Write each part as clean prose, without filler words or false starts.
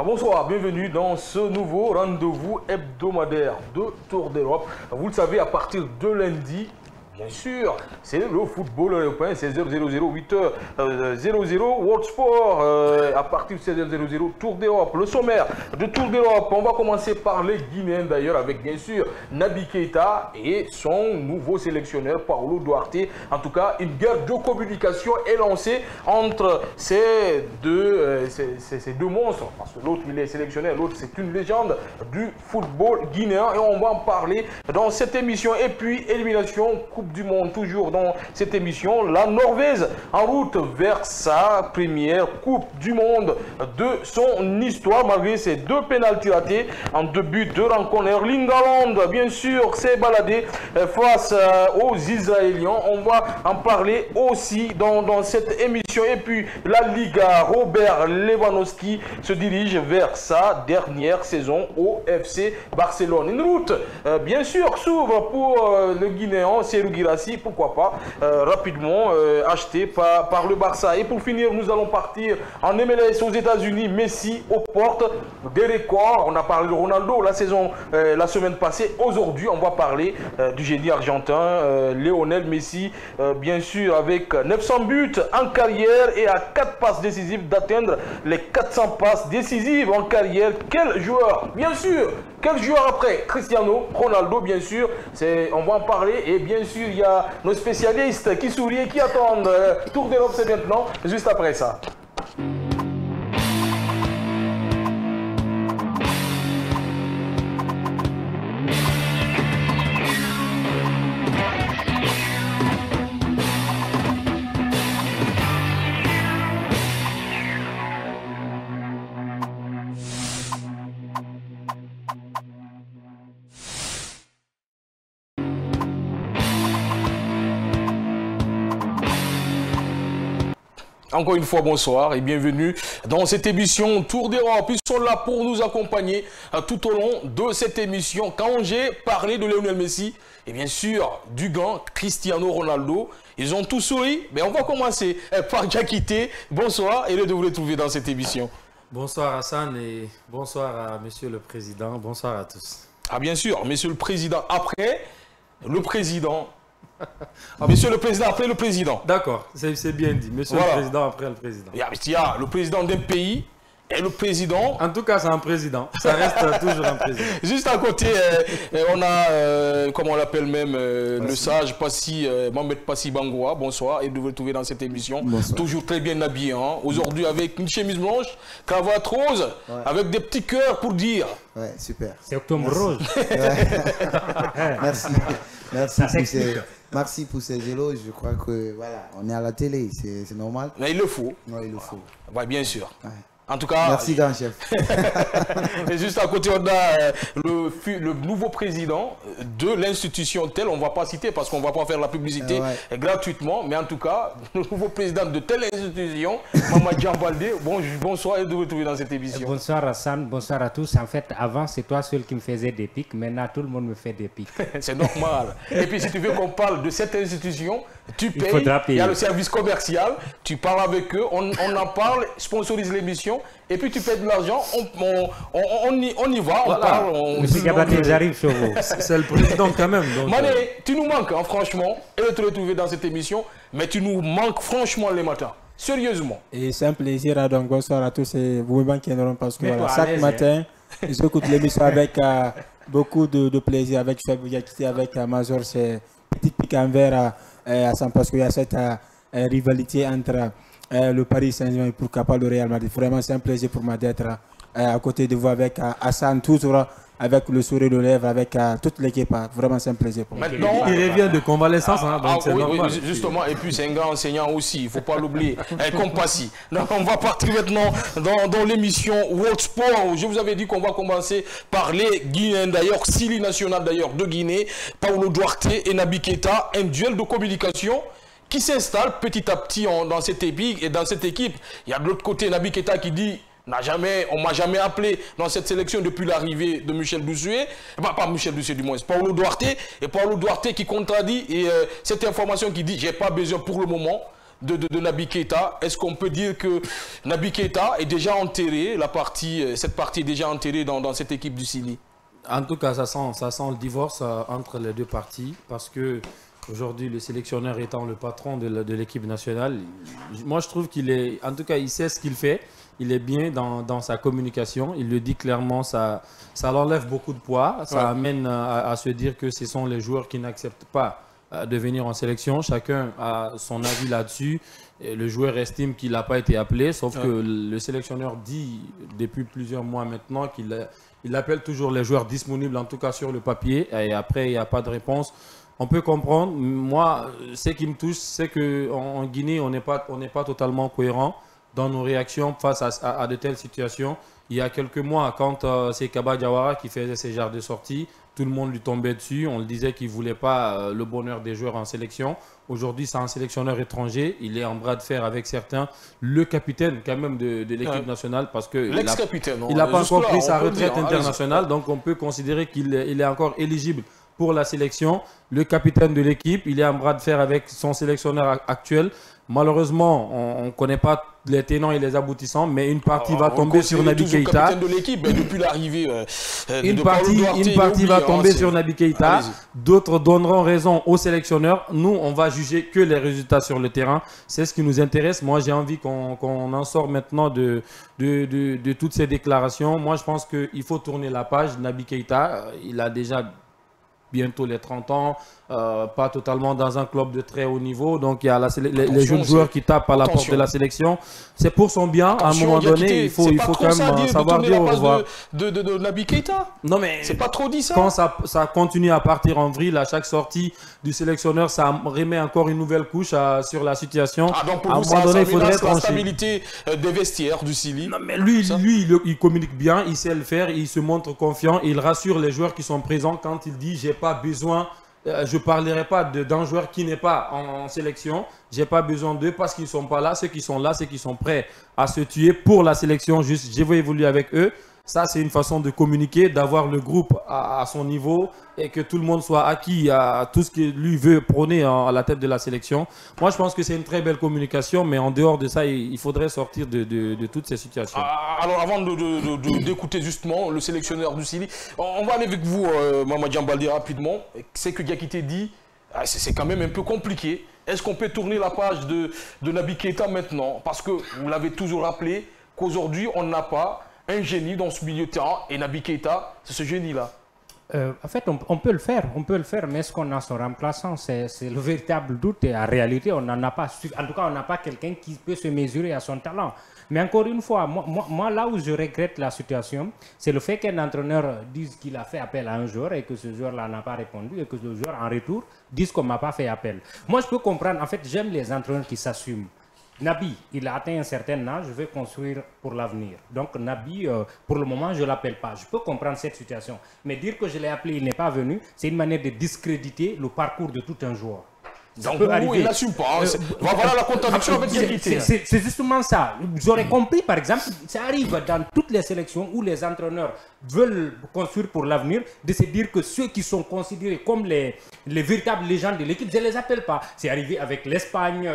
Bonsoir, bienvenue dans ce nouveau rendez-vous hebdomadaire de Tour d'Europe. Vous le savez, à partir de lundi, bien sûr, c'est le football européen, 16h00, 8h00, World Sport, à partir de 16h00, Tour d'Europe. Le sommaire de Tour d'Europe, on va commencer par les Guinéens d'ailleurs, avec bien sûr Naby Keïta et son nouveau sélectionneur, Paulo Duarte. En tout cas, une guerre de communication est lancée entre ces deux monstres, parce que l'autre il est sélectionneur, l'autre c'est une légende du football guinéen et on va en parler dans cette émission. Et puis, élimination, Coupe du Monde, toujours dans cette émission, la Norvège en route vers sa première Coupe du Monde de son histoire, malgré ses deux pénaltys ratés en début de rencontre. Erling Haaland, bien sûr, s'est baladé face aux Israéliens. On va en parler aussi dans cette émission. Et puis, la Liga, Robert Lewandowski se dirige vers sa dernière saison au FC Barcelone. Une route, bien sûr, s'ouvre pour le Guinéen Serhou Guirassy, pourquoi pas, rapidement acheté par le Barça. Et pour finir, nous allons partir en MLS aux États-Unis. Messi aux portes des records. On a parlé de Ronaldo la semaine passée. Aujourd'hui, on va parler du génie argentin Lionel Messi, bien sûr, avec 900 buts en carrière et à 4 passes décisives d'atteindre les 400 passes décisives en carrière. Quel joueur, bien sûr, quel joueur après Cristiano Ronaldo, bien sûr, on va en parler. Et bien sûr, il y a nos spécialistes qui sourient et qui attendent. Tour d'Europe, c'est maintenant, juste après ça. Encore une fois, bonsoir et bienvenue dans cette émission Tour d'Europe. Ils sont là pour nous accompagner tout au long de cette émission. Quand j'ai parlé de Lionel Messi et bien sûr du grand Cristiano Ronaldo, ils ont tous souri. Mais on va commencer par Diakité. Bonsoir et heureux de vous retrouver dans cette émission. Bonsoir Hassan et bonsoir à Monsieur le Président. Bonsoir à tous. Ah bien sûr, Monsieur le Président après le Président. Monsieur le Président après le Président. D'accord, c'est bien dit. Monsieur le Président après le Président. Il y a le président d'un pays et le président. En tout cas, c'est un président. Ça reste toujours un président. Juste à côté, on a, comment on l'appelle même, le sage Passy, Mohamed Passy Bangoua. Bonsoir et de vous retrouver dans cette émission. Bonsoir. Toujours très bien habillé. Hein. Aujourd'hui avec une chemise blanche, cravate rose, avec des petits cœurs pour dire. Ouais, super. C'est octobre rose. Merci. Merci pour ces éloges. Je crois que voilà, on est à la télé, c'est normal. Mais il le faut. Non, il le faut. Ouais, bien sûr. Ouais. En tout cas, merci grand chef. Et juste à côté, on a le nouveau président de l'institution telle, on ne va pas citer parce qu'on ne va pas faire la publicité gratuitement, mais en tout cas, le nouveau président de telle institution, Mamadou Djambaldé, bonsoir et de vous retrouver dans cette émission. Bonsoir Hassan, bonsoir à tous. En fait, avant, c'est toi seul qui me faisais des pics, maintenant tout le monde me fait des pics. C'est normal. Et puis si tu veux qu'on parle de cette institution, tu payes, il y a le service commercial, tu parles avec eux, on en parle, sponsorise l'émission. Et puis tu payes de l'argent, on y va, on parle. Monsieur Gabaté, j'arrive chez vous. C'est le président quand même. Donc, Mané, tu nous manques, hein, franchement, et de te retrouver dans cette émission, mais tu nous manques franchement les matins. Sérieusement. Et c'est un plaisir, donc bonsoir à tous et vous-même qui êtes parce que voilà, chaque matin, j'écoute l'émission avec beaucoup de plaisir, avec Fabio Diakité, avec Major, c'est petit pic envers Hassan parce qu'il y a cette rivalité entre le Paris Saint-Germain et pourquoi pas le Real Madrid. Vraiment, c'est un plaisir pour moi d'être à côté de vous avec Hassan, toujours avec le sourire de lèvres, avec toute l'équipe. Vraiment, c'est un plaisir pour moi. Maintenant, il revient de convalescence, donc c'est normal. Oui, justement, et puis c'est un grand enseignant aussi, il ne faut pas l'oublier, comme Passy. Donc on va partir maintenant dans l'émission World Sport. Je vous avais dit qu'on va commencer par les Guinéens d'ailleurs, Sili national d'ailleurs de Guinée, Paulo Duarte et Naby Keïta, un duel de communication qui s'installe petit à petit dans cette équipe. Et dans cette équipe, il y a de l'autre côté Naby Keïta qui dit on ne m'a jamais appelé dans cette sélection depuis l'arrivée de Michel Bossuet. Pas Michel Bossuet du moins, c'est Paulo Duarte. Et Paulo Duarte qui contradit cette information qui dit j'ai pas besoin pour le moment de Naby Keïta. Est-ce qu'on peut dire que Naby Keïta est déjà enterré, cette partie est déjà enterrée dans cette équipe du Sili? En tout cas, ça sent le divorce entre les deux parties parce que aujourd'hui, le sélectionneur étant le patron de l'équipe nationale, moi je trouve qu'il est, en tout cas, il sait ce qu'il fait. Il est bien dans sa communication. Il le dit clairement, ça l'enlève beaucoup de poids. Ça amène à se dire que ce sont les joueurs qui n'acceptent pas de venir en sélection. Chacun a son avis là-dessus. Le joueur estime qu'il n'a pas été appelé, sauf que le sélectionneur dit depuis plusieurs mois maintenant qu'il appelle toujours les joueurs disponibles, en tout cas sur le papier, et après il n'y a pas de réponse. On peut comprendre. Moi, ce qui me touche, c'est qu'en Guinée, on n'est pas totalement cohérent dans nos réactions face à de telles situations. Il y a quelques mois, quand c'est Kaba Diawara qui faisait ces genres de sorties, tout le monde lui tombait dessus. On le disait qu'il ne voulait pas le bonheur des joueurs en sélection. Aujourd'hui, c'est un sélectionneur étranger. Il est en bras de fer avec certains. Le capitaine, quand même, de l'équipe nationale, parce que l'ex-capitaine. Il n'a pas encore pris sa retraite internationale. Donc, on peut considérer qu'il est encore éligible pour la sélection. Le capitaine de l'équipe, il est en bras de fer avec son sélectionneur actuel. Malheureusement, on ne connaît pas les tenants et les aboutissants, mais une partie va tomber sur Naby Keïta. Capitaine de l'équipe depuis l'arrivée une partie va tomber sur Naby Keïta. D'autres donneront raison au sélectionneur. Nous, on va juger que les résultats sur le terrain. C'est ce qui nous intéresse. Moi, j'ai envie qu'on en sorte maintenant de toutes ces déclarations. Moi, je pense qu'il faut tourner la page. Naby Keïta, il a déjà bientôt les 30 ans, pas totalement dans un club de très haut niveau. Donc il y a les jeunes joueurs qui tapent à la porte de la sélection. C'est pour son bien. À un moment donné, il faut quand même savoir dire au revoir. De Naby Keïta. Non mais c'est pas trop dit ça. Quand ça continue à partir en vrille à chaque sortie du sélectionneur, ça remet encore une nouvelle couche sur la situation. Donc pour vous, à un moment donné, il faudrait la stabilité des vestiaires du Sili. Non mais lui, il communique bien, il sait le faire, il se montre confiant, il rassure les joueurs qui sont présents quand il dit j'ai pas besoin, je ne parlerai pas d'un joueur qui n'est pas en sélection. Je n'ai pas besoin d'eux parce qu'ils ne sont pas là. Ceux qui sont là, ceux qui sont prêts à se tuer pour la sélection, juste je vais évoluer avec eux. Ça, c'est une façon de communiquer, d'avoir le groupe à son niveau et que tout le monde soit acquis à tout ce qu'il lui veut prôner à la tête de la sélection. Moi, je pense que c'est une très belle communication, mais en dehors de ça, il faudrait sortir de toutes ces situations. Alors, avant d'écouter justement le sélectionneur du Sili, on va aller avec vous, Mamadou Djambaldi, rapidement. C'est que Diakité dit, c'est quand même un peu compliqué. Est-ce qu'on peut tourner la page de Naby Keïta maintenant? Parce que vous l'avez toujours rappelé, qu'aujourd'hui, on n'a pas un génie dans ce milieu de terrain, et Naby Keïta, c'est ce génie-là. En fait, on peut le faire, mais est-ce qu'on a son remplaçant? C'est le véritable doute, et en réalité, on n'en a pas. En tout cas, on n'a pas quelqu'un qui peut se mesurer à son talent. Mais encore une fois, moi là où je regrette la situation, c'est le fait qu'un entraîneur dise qu'il a fait appel à un joueur et que ce joueur-là n'a pas répondu et que le joueur, en retour, dise qu'on n'a pas fait appel. Moi, je peux comprendre. En fait, j'aime les entraîneurs qui s'assument. Naby, il a atteint un certain âge, je vais construire pour l'avenir. Donc Naby, pour le moment, je ne l'appelle pas. Je peux comprendre cette situation. Mais dire que je l'ai appelé, il n'est pas venu, c'est une manière de discréditer le parcours de tout un joueur. Donc il n'assume pas. Voilà la contradiction avec Diakité. C'est justement ça. J'aurais compris, par exemple, ça arrive dans toutes les sélections où les entraîneurs veulent construire pour l'avenir, de se dire que ceux qui sont considérés comme les véritables légendes de l'équipe, je ne les appelle pas. C'est arrivé avec l'Espagne,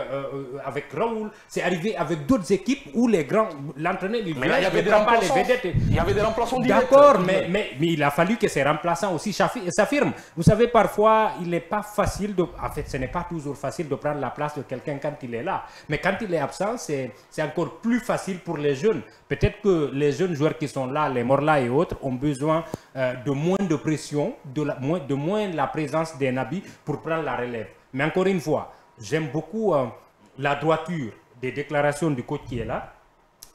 avec Raoul, c'est arrivé avec d'autres équipes où l'entraîneur, il ne prend pas les vedettes. Il y avait des remplaçants directs. D'accord, mais il a fallu que ces remplaçants aussi s'affirment. Vous savez, parfois, il n'est pas facile de... En fait, ce n'est pas toujours facile de prendre la place de quelqu'un quand il est là. Mais quand il est absent, c'est encore plus facile pour les jeunes. Peut-être que les jeunes joueurs qui sont là, les Morla et autres, ont besoin de moins de pression, de moins la présence des Naby pour prendre la relève. Mais encore une fois, j'aime beaucoup la droiture des déclarations du coach qui est là.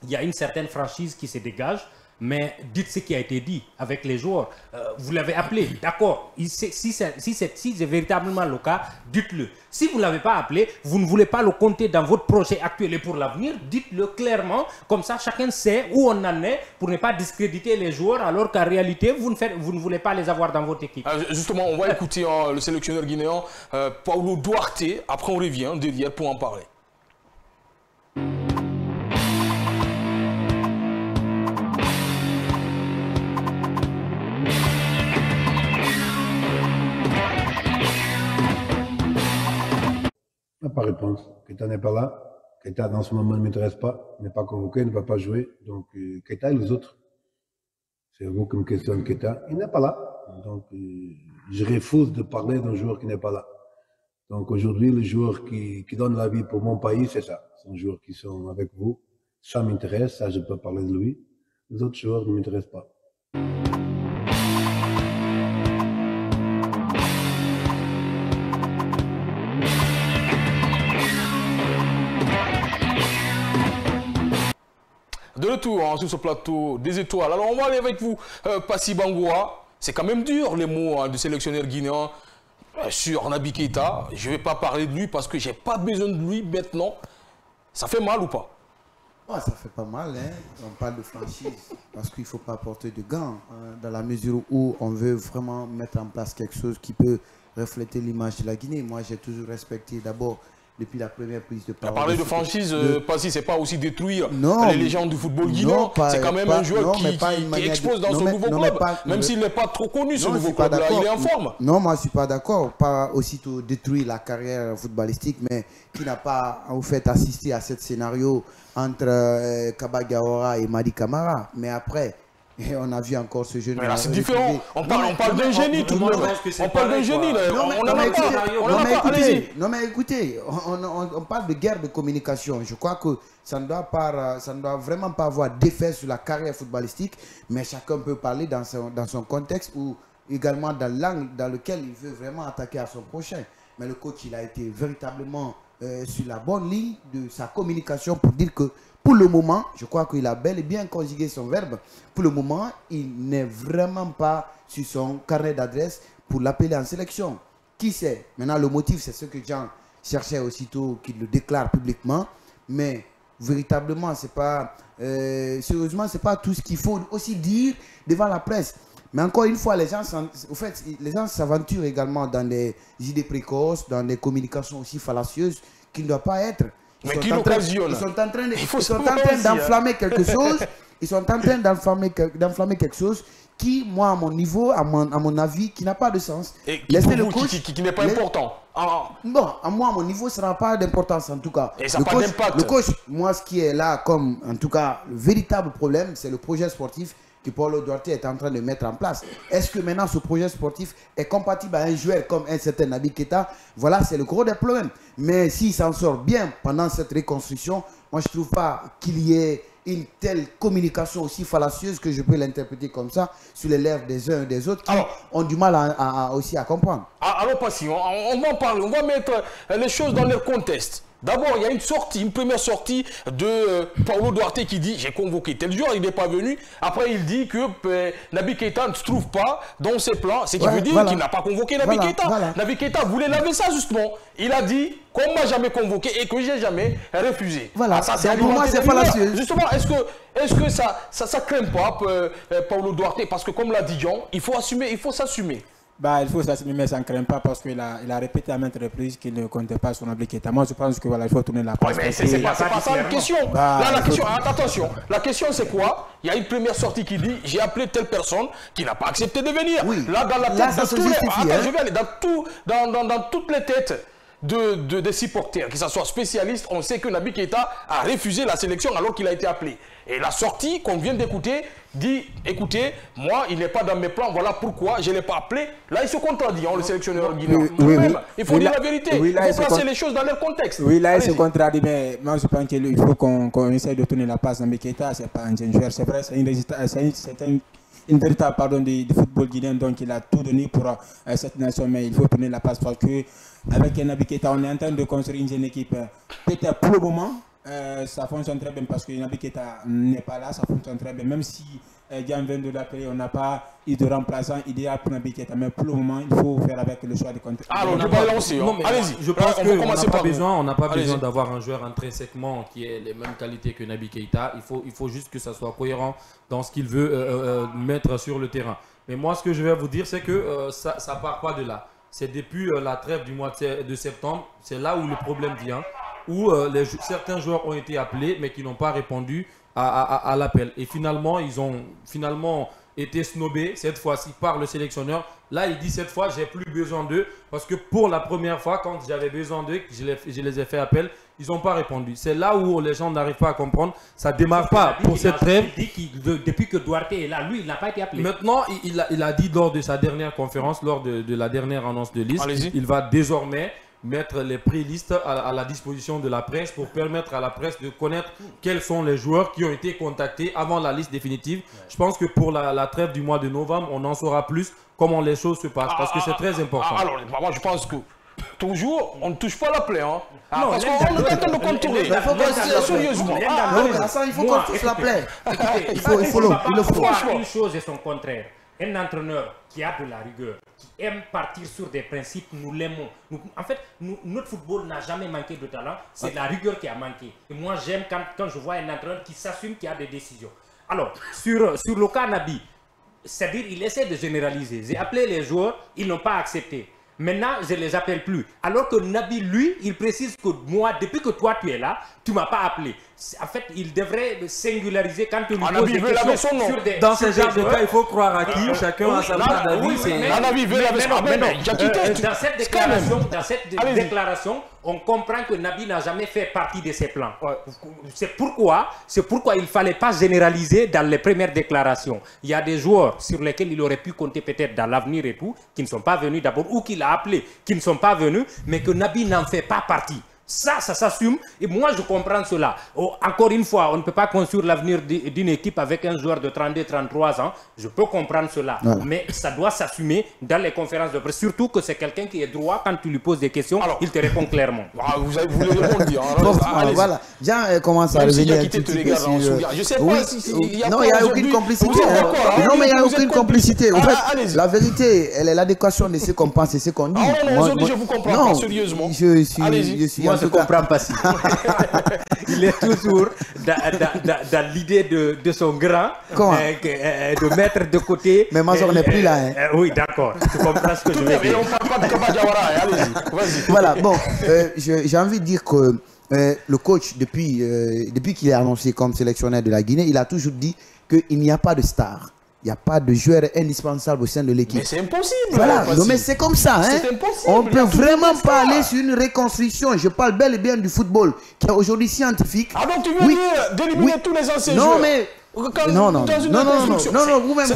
Il y a une certaine franchise qui se dégage. Mais dites ce qui a été dit avec les joueurs. Vous l'avez appelé, d'accord. Si c'est véritablement le cas, dites-le. Si vous ne l'avez pas appelé, vous ne voulez pas le compter dans votre projet actuel et pour l'avenir, dites-le clairement. Comme ça, chacun sait où on en est pour ne pas discréditer les joueurs alors qu'en réalité, vous ne voulez pas les avoir dans votre équipe. Justement, on va écouter le sélectionneur guinéen, Paulo Duarte. Après, on revient derrière pour en parler. pas réponse. Keita n'est pas là. Keita, dans ce moment, ne m'intéresse pas. N'est pas convoqué, ne va pas jouer. Donc, Keita et les autres. C'est vous qui me questionne Keita. Il n'est pas là. Donc, je refuse de parler d'un joueur qui n'est pas là. Donc, aujourd'hui, le joueur qui donne la vie pour mon pays, c'est ça. C'est un joueur qui sont avec vous. Ça m'intéresse. Ça, je peux parler de lui. Les autres joueurs ne m'intéressent pas. De retour sur ce plateau des étoiles. Alors on va aller avec vous, Passy Bangoura. C'est quand même dur les mots du sélectionneur guinéen sur Naby Keita. Je ne vais pas parler de lui parce que je n'ai pas besoin de lui maintenant. Ça fait mal ou pas? Oh, ça fait pas mal, hein. On parle de franchise parce qu'il ne faut pas porter de gants dans la mesure où on veut vraiment mettre en place quelque chose qui peut refléter l'image de la Guinée. Moi, j'ai toujours respecté d'abord depuis la première prise de parole. Parler de franchise, Passy, c'est pas aussi détruire les légendes du football guinéen. C'est quand même un joueur qui expose dans son nouveau club, même s'il n'est pas trop connu, ce nouveau club-là. Il est en forme. Non, moi, je ne suis pas d'accord. Pas aussitôt détruire la carrière footballistique, mais qui n'a pas en fait assisté à ce scénario entre Kaba Diawara et Madi Camara. Mais après, et on a vu encore ce jeune. Mais là, c'est différent. On parle d'un génie tout de même. On parle d'un génie. Non, mais écoutez, on parle de guerre de communication. Je crois que ça ne doit vraiment pas avoir d'effet sur la carrière footballistique. Mais chacun peut parler dans son contexte ou également dans l'angle dans lequel il veut vraiment attaquer à son prochain. Mais le coach, il a été véritablement sur la bonne ligne de sa communication pour dire que pour le moment, je crois qu'il a bel et bien conjugué son verbe. Pour le moment, il n'est vraiment pas sur son carnet d'adresse pour l'appeler en sélection. Qui sait? Maintenant, le motif, c'est ce que Jean cherchait aussitôt qu'il le déclare publiquement. Mais véritablement, c'est pas, sérieusement, ce n'est pas tout ce qu'il faut aussi dire devant la presse. Mais encore une fois, les gens s'aventurent également dans des idées précoces, dans des communications aussi fallacieuses qui ne doivent pas être. Mais qui l'occasionnent. Ils sont en train d'enflammer quelque chose. Ils sont en train d'enflammer quelque chose qui, moi, à mon niveau, à mon avis, qui n'a pas de sens. Et qui n'est pas important. Bon, moi, à mon niveau, ça n'a pas d'importance en tout cas. Et ça n'a pas d'impact. Le coach, moi, ce qui est là comme, en tout cas, le véritable problème, c'est le projet sportif que Paulo Duarte est en train de mettre en place. Est-ce que maintenant ce projet sportif est compatible à un joueur comme un certain Naby Keita? Voilà, c'est le gros des problèmes. Mais s'il s'en sort bien pendant cette reconstruction, moi je ne trouve pas qu'il y ait une telle communication aussi fallacieuse que je peux l'interpréter comme ça sur les lèvres des uns et des autres qui ont du mal aussi à comprendre. Alors Passy, on va en parler, on va mettre les choses dans leur contexte. D'abord, il y a une première sortie de Paulo Duarte qui dit « j'ai convoqué tel joueur, il n'est pas venu ». Après, il dit que Naby Keita ne se trouve pas dans ses plans. Ce qui veut dire qu'il n'a pas convoqué Naby Keita. Naby Keita voulait laver ça justement. Il a dit qu'on ne m'a jamais convoqué et que je n'ai jamais refusé. Voilà, pour moi, c'est fallacieux. Justement, est-ce que ça craint pas Paulo Duarte? Parce que comme l'a dit Jean, il faut assumer, il faut s'assumer. Bah, il faut s'assumer, mais ça ne craint pas parce qu'il a répété à maintes reprises qu'il ne comptait pas sur Naby Keita. Moi, je pense que voilà, il faut tourner la page. Mais c'est pas ça la question. Là, la question, attention, la question c'est quoi? Il y a une première sortie qui dit j'ai appelé telle personne qui n'a pas accepté de venir. Oui. Là, dans la tête de tous les... Attends, je vais aller dans toutes les têtes des supporters, que ce soit spécialistes, on sait que Naby Keita a refusé la sélection alors qu'il a été appelé. Et la sortie qu'on vient d'écouter dit, écoutez, moi, il n'est pas dans mes plans, voilà pourquoi je ne l'ai pas appelé. Là, il se contredit, le sélectionneur guinéen. Il faut dire la vérité, il faut placer les choses dans leur contexte. Oui, là, il se contredit, mais moi, je pense qu'il faut qu'on essaye de tourner la passe. Naby Keita, ce n'est pas un jeune joueur, c'est vrai, c'est une véritable du football guinéen, donc il a tout donné pour cette nation, mais il faut tourner la passe parce que avec Naby Keita, on est en train de construire une jeune équipe. Peut-être pour le moment, ça fonctionne très bien parce que Naby Keita n'est pas là, ça fonctionne très bien. Même si Dian vient de l'appeler, on n'a pas eu de remplaçant idéal pour Naby Keita, mais pour le moment, il faut faire avec le choix de contexte. Alors, on va lancer. Allez-y. Je pense qu'on n'a pas besoin d'avoir un joueur intrinsèquement qui ait les mêmes qualités que Naby Keita. Il faut juste que ça soit cohérent dans ce qu'il veut mettre sur le terrain. Mais moi, ce que je vais vous dire, c'est que ça ne part pas de là. C'est depuis la trêve du mois de septembre, c'est là où le problème vient, où certains joueurs ont été appelés mais qui n'ont pas répondu à l'appel. Et finalement, ils ont été snobés cette fois-ci par le sélectionneur. Là, il dit cette fois, j'ai plus besoin d'eux parce que pour la première fois, quand j'avais besoin d'eux, je les ai fait appel, ils n'ont pas répondu. C'est là où les gens n'arrivent pas à comprendre. Ça ne démarre pas pour cette trêve. Il dit depuis que Duarte est là, lui, il n'a pas été appelé. Maintenant, il a dit lors de sa dernière conférence, lors de la dernière annonce de liste, il va désormais mettre les pré-listes à la disposition de la presse pour permettre à la presse de connaître quels sont les joueurs qui ont été contactés avant la liste définitive. Je pense que pour la trêve du mois de novembre, on en saura plus comment les choses se passent parce que c'est très important. Alors, moi je pense que toujours, on ne touche pas la plaie. Hein. Non, parce qu'on est en train de contourner. Il faut qu'on Sérieusement. il faut qu'on touche la plaie. Il faut le faut. Une chose et son contraire. Un entraîneur qui a de la rigueur, qui aime partir sur des principes, nous l'aimons. En fait, notre football n'a jamais manqué de talent, c'est la rigueur qui a manqué. Et moi, j'aime quand je vois un entraîneur qui s'assume, qui a des décisions. Alors, sur le cas Naby, c'est-à-dire il essaie de généraliser. J'ai appelé les joueurs, ils n'ont pas accepté. Maintenant, je ne les appelle plus. Alors que Naby, lui, il précise que moi, depuis que toi tu es là, tu ne m'as pas appelé. En fait, il devrait singulariser quand tu lui poses des questions sur des... Dans ce genre de cas, il faut croire à qui chacun a sa part d'avis. Dans cette déclaration, on comprend que Naby n'a jamais fait partie de ces plans. C'est pourquoi il ne fallait pas généraliser dans les premières déclarations. Il y a des joueurs sur lesquels il aurait pu compter peut-être dans l'avenir et tout, qui ne sont pas venus d'abord, ou qu'il a appelés, qui ne sont pas venus, mais que Naby n'en fait pas partie. Ça s'assume et moi je comprends cela. Encore une fois, on ne peut pas construire l'avenir d'une équipe avec un joueur de 32-33 ans. Je peux comprendre cela. Voilà. Mais ça doit s'assumer dans les conférences de presse. Surtout que c'est quelqu'un qui est droit. Quand tu lui poses des questions, alors, il te répond clairement. Vous voulez répondre. Voilà. Jean commence à revenir. Je sais pas s'il y a... Non, il n'y a aucune complicité. Non, mais il n'y a aucune complicité. En fait, la vérité, elle est l'adéquation de ce qu'on pense et ce qu'on dit. Je vous comprends pas sérieusement. Je suis je ne comprends pas si. Il est toujours dans l'idée de son grand de mettre de côté. Mais Mazor n'est plus là. Hein. Oui, d'accord. Tu comprends ce que je veux dire. Mais on ne parle pas de Kaba Diawara. Allez-y, vas-y. Voilà, bon, j'ai envie de dire que le coach, depuis qu'il est annoncé comme sélectionneur de la Guinée, il a toujours dit qu'il n'y a pas de star. Il n'y a pas de joueur indispensable au sein de l'équipe. Mais c'est impossible. Voilà, non, mais c'est comme ça. Hein. On ne peut vraiment pas aller sur une reconstruction. Je parle bel et bien du football, qui est aujourd'hui scientifique. Ah donc tu veux dire d'éliminer tous les anciens joueurs? Mais non, vous-même,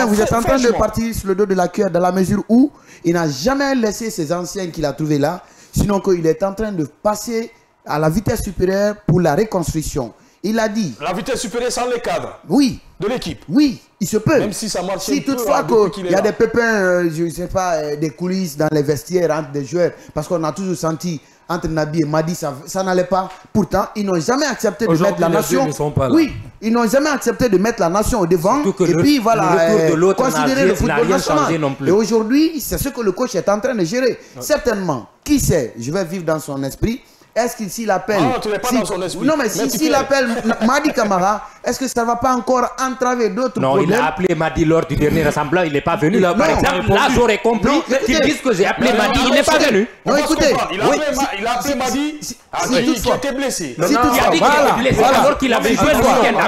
vous êtes en train de partir sur le dos de la cuillère dans la mesure où il n'a jamais laissé ses anciens qu'il a trouvés là, sinon qu'il est en train de passer à la vitesse supérieure pour la reconstruction. Il a dit... La vitesse supérieure sans les cadres. Oui. De l'équipe. Oui, il se peut. Même si ça marche si toutefois qu'il y a des pépins, je ne sais pas, des coulisses dans les vestiaires entre des joueurs, parce qu'on a toujours senti entre Naby et Madi, ça n'allait pas. Pourtant, ils n'ont jamais accepté de mettre la nation. Oui, ils n'ont jamais accepté de mettre la nation au devant. Et puis voilà, considérer le football national. Et aujourd'hui, c'est ce que le coach est en train de gérer. Certainement, qui sait, je vais vivre dans son esprit. Est-ce qu'il s'il appelle... Ah, tu n'es pas dans son esprit. Non, mais s'il appelle Madi Camara, est-ce que ça ne va pas encore entraver d'autres problèmes? Non, il a appelé Madi lors du dernier rassemblement, il n'est pas venu. Par exemple, là, j'aurais compris qu'ils disent que j'ai appelé Madi, il n'est pas venu. Non, écoutez... Il a appelé Madi qui était blessé. Il a dit qu'il était blessé alors qu'il avait joué le week-end.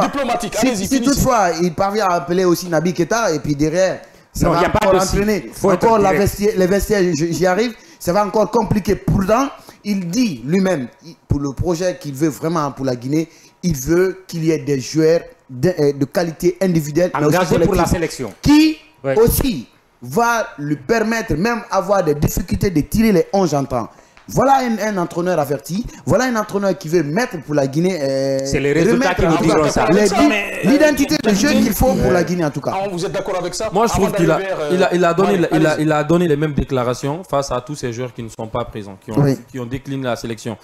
Diplomatique, si toutefois, il parvient à appeler aussi Naby Keita, et puis derrière, ça va encore entraîner. Encore les vestiaires, j'y arrive. Ça va encore compliquer. Pourtant, il dit lui-même, pour le projet qu'il veut vraiment pour la Guinée, il veut qu'il y ait des joueurs de qualité individuelle, engagés pour la sélection, qui aussi va lui permettre, même avoir des difficultés de tirer les 11 entrants. Voilà un entraîneur averti. Voilà un entraîneur qui veut mettre pour la Guinée. C'est les résultats qui nous diront ça. L'identité de jeu qu'il faut pour la Guinée en tout cas. Vous êtes d'accord avec ça? Moi je trouve qu'il a donné les mêmes déclarations face à tous ces joueurs qui ne sont pas présents, qui ont décliné la sélection.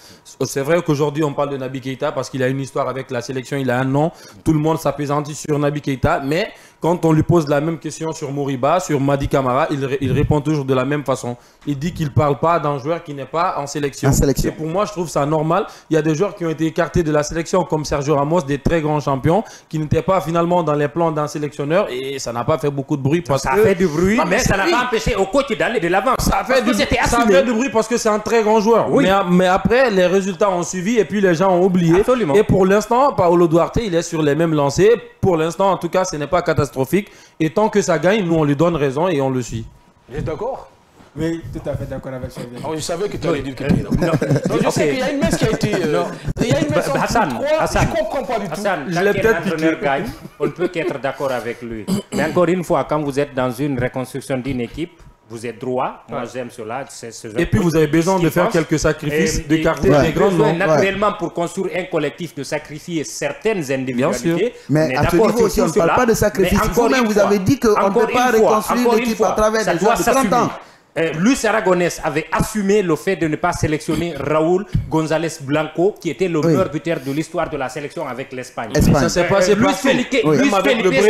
C'est vrai qu'aujourd'hui on parle de Naby Keita parce qu'il a une histoire avec la sélection, il a un nom. Tout le monde s'apaisantit sur Naby Keita, mais quand on lui pose la même question sur Moriba, sur Madi Camara, il répond toujours de la même façon. Il dit qu'il ne parle pas d'un joueur qui n'est pas en sélection. Et pour moi, je trouve ça normal. Il y a des joueurs qui ont été écartés de la sélection, comme Sergio Ramos, des très grands champions, qui n'étaient pas finalement dans les plans d'un sélectionneur, et ça n'a pas fait beaucoup de bruit. Ça a fait du bruit, mais ça n'a pas empêché au coach d'aller de l'avant. Ça a fait du bruit parce que c'est un très grand joueur. Oui. Mais après, les résultats ont suivi et puis les gens ont oublié. Absolument. Et pour l'instant, Paolo Duarte, il est sur les mêmes lancers. Pour l'instant, en tout cas, ce n'est pas catastrophique. Et tant que ça gagne, nous, on lui donne raison et on le suit. Vous êtes d'accord? Oui, tout à fait d'accord avec ça. Je savais que tu allais dire que tu étais d'accord. Je sais qu'il y a une messe qui a été... Il y a une messe Hassan, je ne comprends pas du tout. Hassan, quand un entraîneur gagne, on ne peut qu'être d'accord avec lui. Mais encore une fois, quand vous êtes dans une reconstruction d'une équipe, vous êtes droit, moi j'aime cela. Et puis vous avez besoin de faire quelques sacrifices, d'écarter des grands noms. Naturellement, pour construire un collectif, de sacrifier certaines individualités. Mais à ce niveau aussi, on ne parle pas de sacrifice. Vous-même, vous avez dit qu'on ne peut pas reconstruire l'équipe à travers des joueurs de 30 ans. Luis Aragonès avait assumé le fait de ne pas sélectionner Raúl González Blanco, qui était le meilleur buteur de l'histoire de la sélection avec l'Espagne. Ça s'est passé Luis Felipe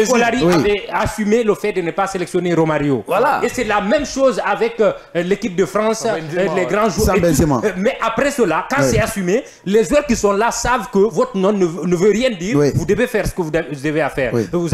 Scolari avait assumé le fait de ne pas sélectionner Romario. Voilà. Et c'est la même chose avec l'équipe de France, les grands joueurs. Mais après cela, quand c'est assumé, les joueurs qui sont là savent que votre nom ne veut rien dire. Vous devez faire ce que vous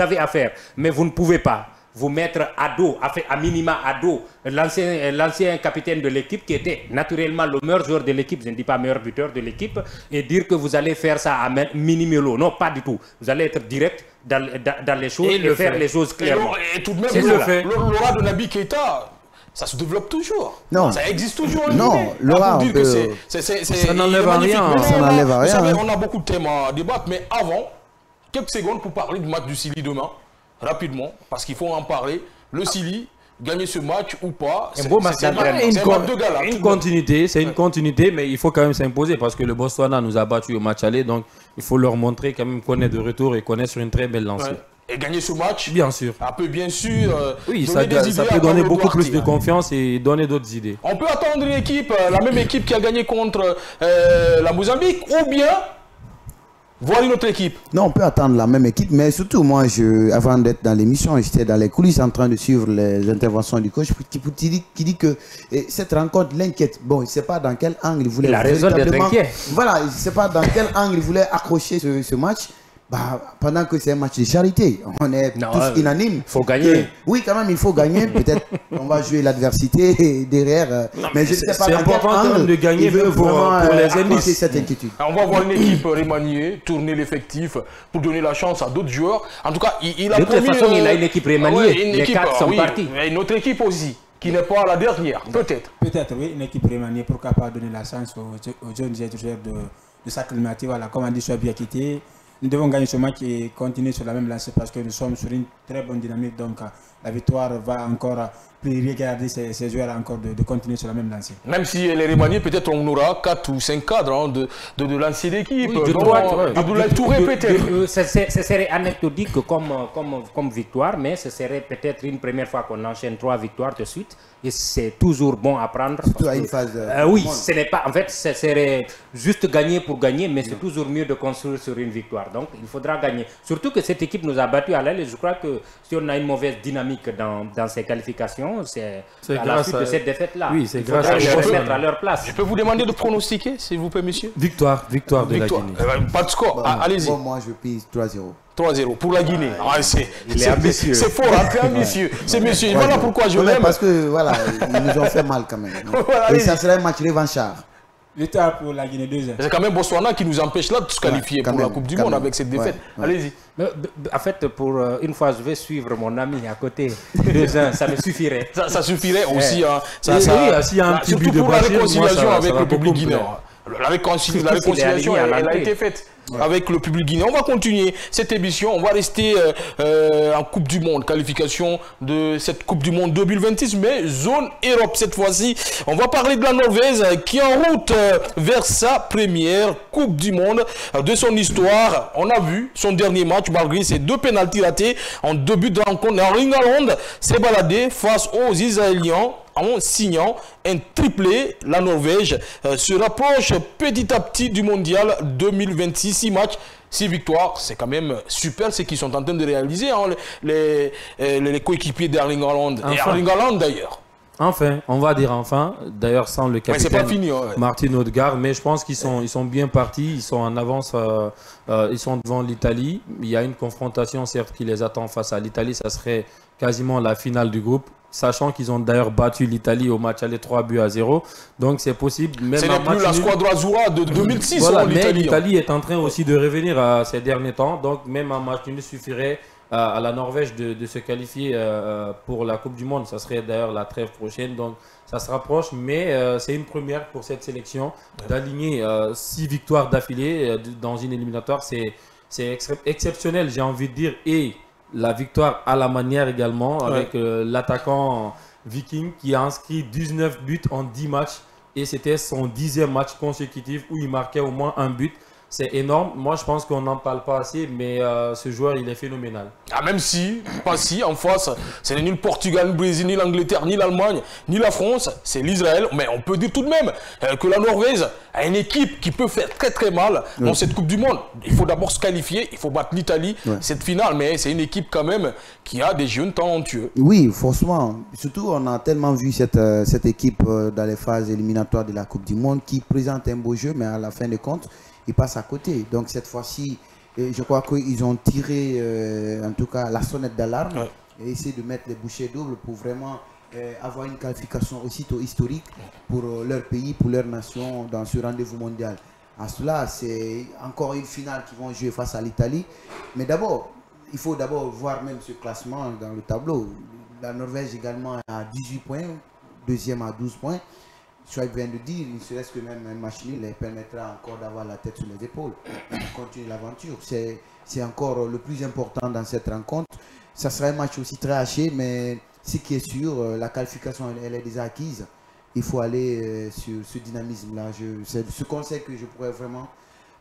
avez à faire. Mais vous ne pouvez pas vous mettre à dos, à minima à dos, l'ancien capitaine de l'équipe qui était naturellement le meilleur joueur de l'équipe, je ne dis pas meilleur buteur de l'équipe, et dire que vous allez faire ça à minimolo. Non, pas du tout. Vous allez être direct dans les choses et faire les choses clairement. Et tout de même, l'aura de Naby Keita, ça se développe toujours. Non. Ça existe toujours. Non, l'aura, ça n'enlève rien. Ça n'enlève rien. Vous savez, on a beaucoup de thèmes à débattre, mais avant, quelques secondes pour parler du match du Chili demain. Rapidement, parce qu'il faut en parler. Le Chili, gagner ce match ou pas, c'est une continuité, c'est une continuité, mais il faut quand même s'imposer parce que le Botswana nous a battus au match aller, donc il faut leur montrer quand même qu'on est de retour et qu'on est sur une très belle lancée. Et gagner ce match, bien sûr. Ça peut bien sûr oui, ça peut donner beaucoup plus de confiance et donner d'autres idées. On peut attendre une équipe, la même équipe qui a gagné contre la Mozambique, ou bien voir une autre équipe. Non, on peut attendre la même équipe, mais surtout, moi, avant d'être dans l'émission, j'étais dans les coulisses en train de suivre les interventions du coach qui dit que cette rencontre l'inquiète. Bon, il ne sait pas dans quel angle il voulait... Il a raison d'être inquiet. Voilà, il ne sait pas dans quel angle il voulait accrocher ce match. Pendant que c'est un match de charité, on est tous unanimes. Il faut gagner. Oui, quand même, il faut gagner. Peut-être on va jouer l'adversité derrière. Mais je ne sais pas dans quel angle de gagner pour les indices. Cette inquiétude. On va voir une équipe remaniée, tourner l'effectif pour donner la chance à d'autres joueurs. En tout cas, il a de toute façon, il a une équipe remaniée. Les 4 sont partis. Mais une autre équipe aussi, qui n'est pas la dernière, peut-être. Peut-être, oui, une équipe remaniée. Pourquoi pas donner la chance aux jeunes joueurs de s'acclimater. Voilà, comme on dit, soit bien quitté. Nous devons gagner ce match et continuer sur la même lancée parce que nous sommes sur une très bonne dynamique. Donc la victoire va encore regarder ces joueurs encore de continuer sur la même lancée. Même si elle est remaniée, peut-être on aura 4 ou 5 cadres de lancer d'équipe. Oui, Abdoulaye Touré peut-être. Ce serait anecdotique comme victoire, mais ce serait peut-être une première fois qu'on enchaîne 3 victoires de suite. Et c'est toujours bon à prendre. Surtout à une phase. Oui, ce n'est pas. En fait, ce serait juste gagner pour gagner, mais c'est toujours mieux de construire sur une victoire. Donc, il faudra gagner. Surtout que cette équipe nous a battus à l'aile. Et je crois que si on a une mauvaise dynamique dans ces qualifications, c'est à la suite de cette défaite-là. Oui, c'est grâce à les remettre à leur place. Je peux vous demander de pronostiquer, s'il vous plaît, monsieur? Victoire de la Guinée. Pas de score. Allez-y. Bon, moi, je pise 3-0. 3-0 pour la Guinée. Il est ambitieux. C'est fort, très ambitieux. C'est monsieur. Voilà pourquoi je l'aime. Parce que voilà, ils nous ont fait mal quand même. Et ça serait un match revanchard. Victoire pour la Guinée 2-1. C'est quand même Botswana qui nous empêche là de se qualifier pour la Coupe du Monde avec cette défaite. Allez-y. En fait, pour une fois, je vais suivre mon ami à côté. 2-1, ça me suffirait. Ça suffirait aussi. S'il y a un petit but de pour la réconciliation avec le public guinéen. La réconciliation, elle a été faite avec le public guinéen. On va continuer cette émission. On va rester en Coupe du Monde, qualification de cette Coupe du Monde 2026, mais zone Europe cette fois-ci. On va parler de la Norvège qui est en route vers sa première Coupe du Monde de son histoire. On a vu son dernier match, malgré ses 2 pénaltys ratés en début de rencontre. Erling Haaland s'est baladé face aux Israéliens en signant un triplé. La Norvège se rapproche petit à petit du mondial 2026. 6 matchs, 6 victoires, c'est quand même super ce qu'ils sont en train de réaliser, hein, les coéquipiers d'Erling Haaland. Et Erling Haaland d'ailleurs. Enfin, on va dire enfin, d'ailleurs sans le capitaine pas fini, ouais. Martin Odegaard, mais je pense qu'ils sont bien partis, ils sont en avance, ils sont devant l'Italie. Il y a une confrontation certes qui les attend face à l'Italie, ça serait quasiment la finale du groupe, sachant qu'ils ont d'ailleurs battu l'Italie au match aller 3-0, donc c'est possible. Ce n'est plus la Squadra Azzurra de 2006. Voilà, mais l'Italie est en train aussi de revenir à ces derniers temps, donc même un match nul suffirait à la Norvège de se qualifier pour la Coupe du Monde. Ça serait d'ailleurs la trêve prochaine, donc ça se rapproche, mais c'est une première pour cette sélection d'aligner 6 victoires d'affilée dans une éliminatoire. C'est exceptionnel, j'ai envie de dire, et la victoire à la manière également, avec l'attaquant Viking qui a inscrit 19 buts en 10 matchs, et c'était son 10e match consécutif où il marquait au moins un but. C'est énorme. Moi, je pense qu'on n'en parle pas assez, mais ce joueur, il est phénoménal. Ah, même si, pas si, en face, ce n'est ni le Portugal, ni le Brésil, ni l'Angleterre, ni l'Allemagne, ni la France, c'est l'Israël. Mais on peut dire tout de même que la Norvège a une équipe qui peut faire très très mal dans cette Coupe du Monde. Il faut d'abord se qualifier, il faut battre l'Italie, cette finale, mais c'est une équipe quand même qui a des jeunes talentueux. Oui, forcément. Surtout, on a tellement vu cette équipe dans les phases éliminatoires de la Coupe du Monde qui présente un beau jeu, mais à la fin de compte, ils passent à côté. Donc cette fois-ci, je crois qu'ils ont tiré en tout cas la sonnette d'alarme et essayé de mettre les bouchées doubles pour vraiment avoir une qualification aussitôt historique pour leur pays, pour leur nation dans ce rendez-vous mondial. À cela, c'est encore une finale qu'ils vont jouer face à l'Italie. Mais d'abord, il faut d'abord voir même ce classement dans le tableau. La Norvège également à 18 points, deuxième à 12 points. Schweib vient de dire, il se laisse que même un match nul les permettra encore d'avoir la tête sur les épaules, continuer l'aventure. C'est encore le plus important dans cette rencontre. Ça sera un match aussi très haché, mais ce qui est sûr, la qualification elle est déjà acquise. Il faut aller sur ce dynamisme-là. C'est ce conseil que je pourrais vraiment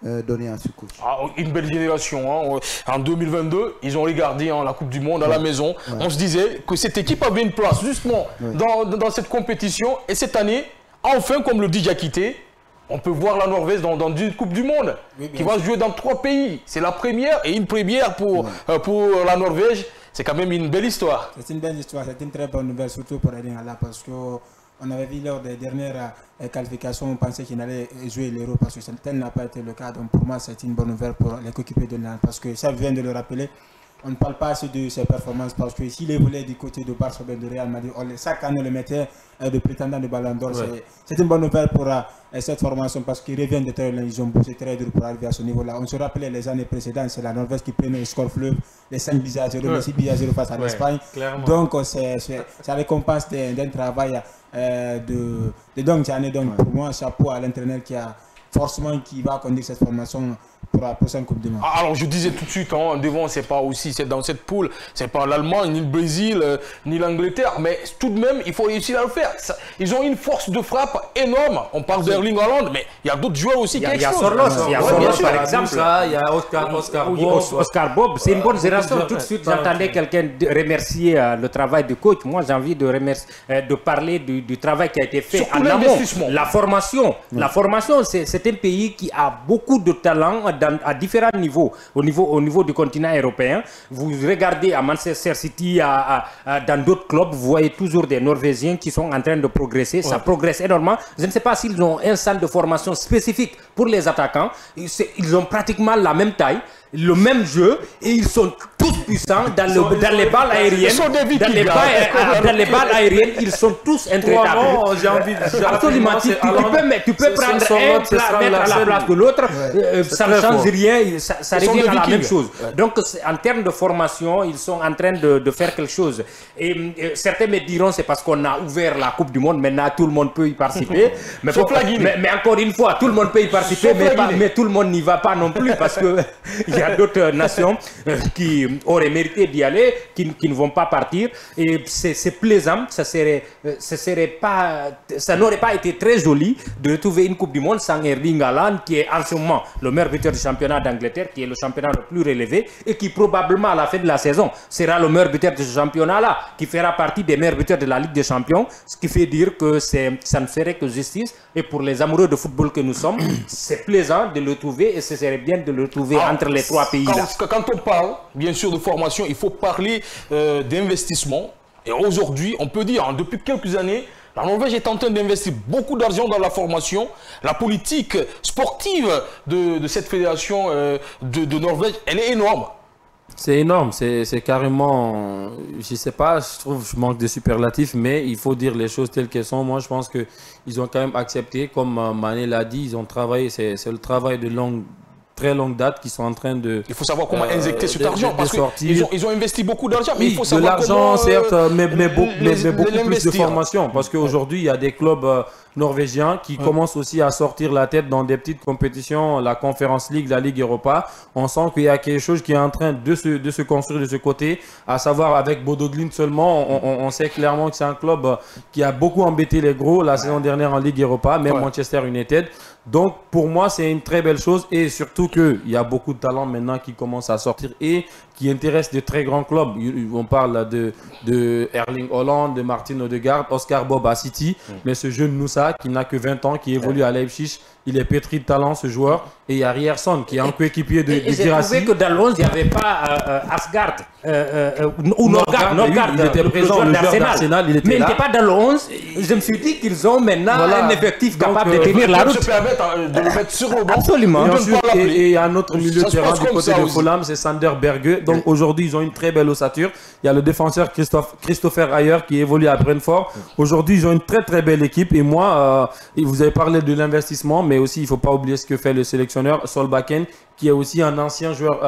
donner à ce coach. Une belle génération. Hein. En 2022, ils ont regardé la Coupe du Monde à la maison. On se disait que cette équipe avait une place justement dans cette compétition. Et cette année, enfin, comme le dit Diakité, on peut voir la Norvège dans une Coupe du Monde qui va se jouer dans 3 pays. C'est la première et une première pour la Norvège. C'est quand même une belle histoire. C'est une belle histoire, c'est une très bonne nouvelle, surtout pour Erling Haaland, parce qu'on avait vu lors des dernières qualifications, on pensait qu'il allait jouer l'Euro, parce que tel n'a pas été le cas. Donc pour moi, c'est une bonne nouvelle pour les coéquipiers de Haaland, parce que ça vient de le rappeler. On ne parle pas assez de ses performances parce que s'il évoluait du côté de Barcelone, de Real Madrid, chaque année on le mettait de prétendant de Ballon d'Or. C'est une bonne nouvelle pour cette formation parce qu'ils reviennent de très loin. Ils ont bossé très dur pour arriver à ce niveau-là. On se rappelait les années précédentes, c'est la Norvège qui prenait le score fleuve, les 5 buts à 0, les 6 buts à 0 face à l'Espagne. Donc ça récompense d'un travail de longues années. Donc pour moi, chapeau à l'entraîneur qui va conduire cette formation pour la prochaine Coupe du Monde. Alors je disais tout de suite, devant c'est pas aussi, c'est dans cette poule, c'est pas l'Allemagne, ni le Brésil, ni l'Angleterre, mais tout de même il faut réussir à le faire. Ils ont une force de frappe énorme. On parle d'Erling Haaland, mais il y a d'autres joueurs aussi. Il y a Sorloth, par exemple. Il y a Oscar Bob, c'est une bonne génération. Tout de suite j'entendais quelqu'un remercier le travail du coach. Moi j'ai envie de parler du travail qui a été fait en amont. La formation, c'est un pays qui a beaucoup de talent à différents niveaux, au niveau du continent européen. Vous regardez à Manchester City, dans d'autres clubs, vous voyez toujours des Norvégiens qui sont en train de progresser. Ça progresse énormément. Je ne sais pas s'ils ont un centre de formation spécifique pour les attaquants. Ils ont pratiquement la même taille, le même jeu, et ils sont tous puissants dans les balles aériennes. Dans les balles aériennes, ils sont tous intraitables. Absolument. Tu peux prendre un plat, mettre à la place de l'autre, ça ne change rien, ça revient à la même chose. Donc en termes de formation, ils sont en train de faire quelque chose. Et certains me diront c'est parce qu'on a ouvert la Coupe du Monde, maintenant tout le monde peut y participer. Mais encore une fois, tout le monde peut y participer, mais tout le monde n'y va pas non plus parce que il a d'autres nations qui auraient mérité d'y aller, qui ne vont pas partir. Et c'est plaisant, ça n'aurait pas été très joli de retrouver une Coupe du Monde sans Erling Haaland, qui est en ce moment le meilleur buteur du championnat d'Angleterre, qui est le championnat le plus relevé, et qui probablement à la fin de la saison sera le meilleur buteur de ce championnat-là, qui fera partie des meilleurs buteurs de la Ligue des Champions, ce qui fait dire que ça ne ferait que justice. Et pour les amoureux de football que nous sommes, c'est plaisant de le trouver, et ce serait bien de le trouver entre les trois pays-là. Quand on parle, bien sûr, de formation, il faut parler d'investissement. Et aujourd'hui, on peut dire, depuis quelques années, la Norvège est en train d'investir beaucoup d'argent dans la formation. La politique sportive de cette fédération de Norvège, elle est énorme. C'est énorme, c'est carrément, je sais pas, je manque de superlatifs, mais il faut dire les choses telles qu'elles sont. Moi, je pense qu'ils ont quand même accepté, comme Mané l'a dit, ils ont travaillé, c'est le travail de très longue date qui sont en train de... Il faut savoir comment injecter cet argent, parce qu'ils ont investi beaucoup d'argent, mais il faut savoir comment... De l'argent, certes, mais beaucoup plus de formation, parce qu'aujourd'hui, il y a des clubs norvégiens qui commencent aussi à sortir la tête dans des petites compétitions, la Conference League, la Ligue Europa. On sent qu'il y a quelque chose qui est en train de se construire de ce côté, à savoir avec Bodo Glimt seulement, on sait clairement que c'est un club qui a beaucoup embêté les gros la saison dernière en Ligue Europa, même Manchester United. Donc pour moi c'est une très belle chose, et surtout qu'il y a beaucoup de talents maintenant qui commencent à sortir et qui intéressent de très grands clubs. On parle de Erling Haaland, de Martin Odegaard, Oscar Bob à City, mais ce jeune Moussa qui n'a que 20 ans, qui évolue à Leipzig, il est pétri de talent ce joueur. Et il y a Rierson qui est un coéquipier de J'ai trouvé que dans le 11, il n'y avait pas Asgard ou Norgard. Il était présent, le joueur d'Arsenal, il était mais il là. n'était pas dans le 11. Je me suis dit qu'ils ont maintenant un effectif capable de tenir la route. Se permettre de le mettre sur le banc. Absolument. Et il y a un autre milieu de terrain du côté de Fulham, c'est Sander Berge. Donc aujourd'hui, ils ont une très belle ossature. Il y a le défenseur Christopher Ayer qui évolue à Brentford. Aujourd'hui, ils ont une très très belle équipe. Et moi, vous avez parlé de l'investissement, mais aussi il ne faut pas oublier ce que fait le sélectionneur Solbakken, qui est aussi un ancien joueur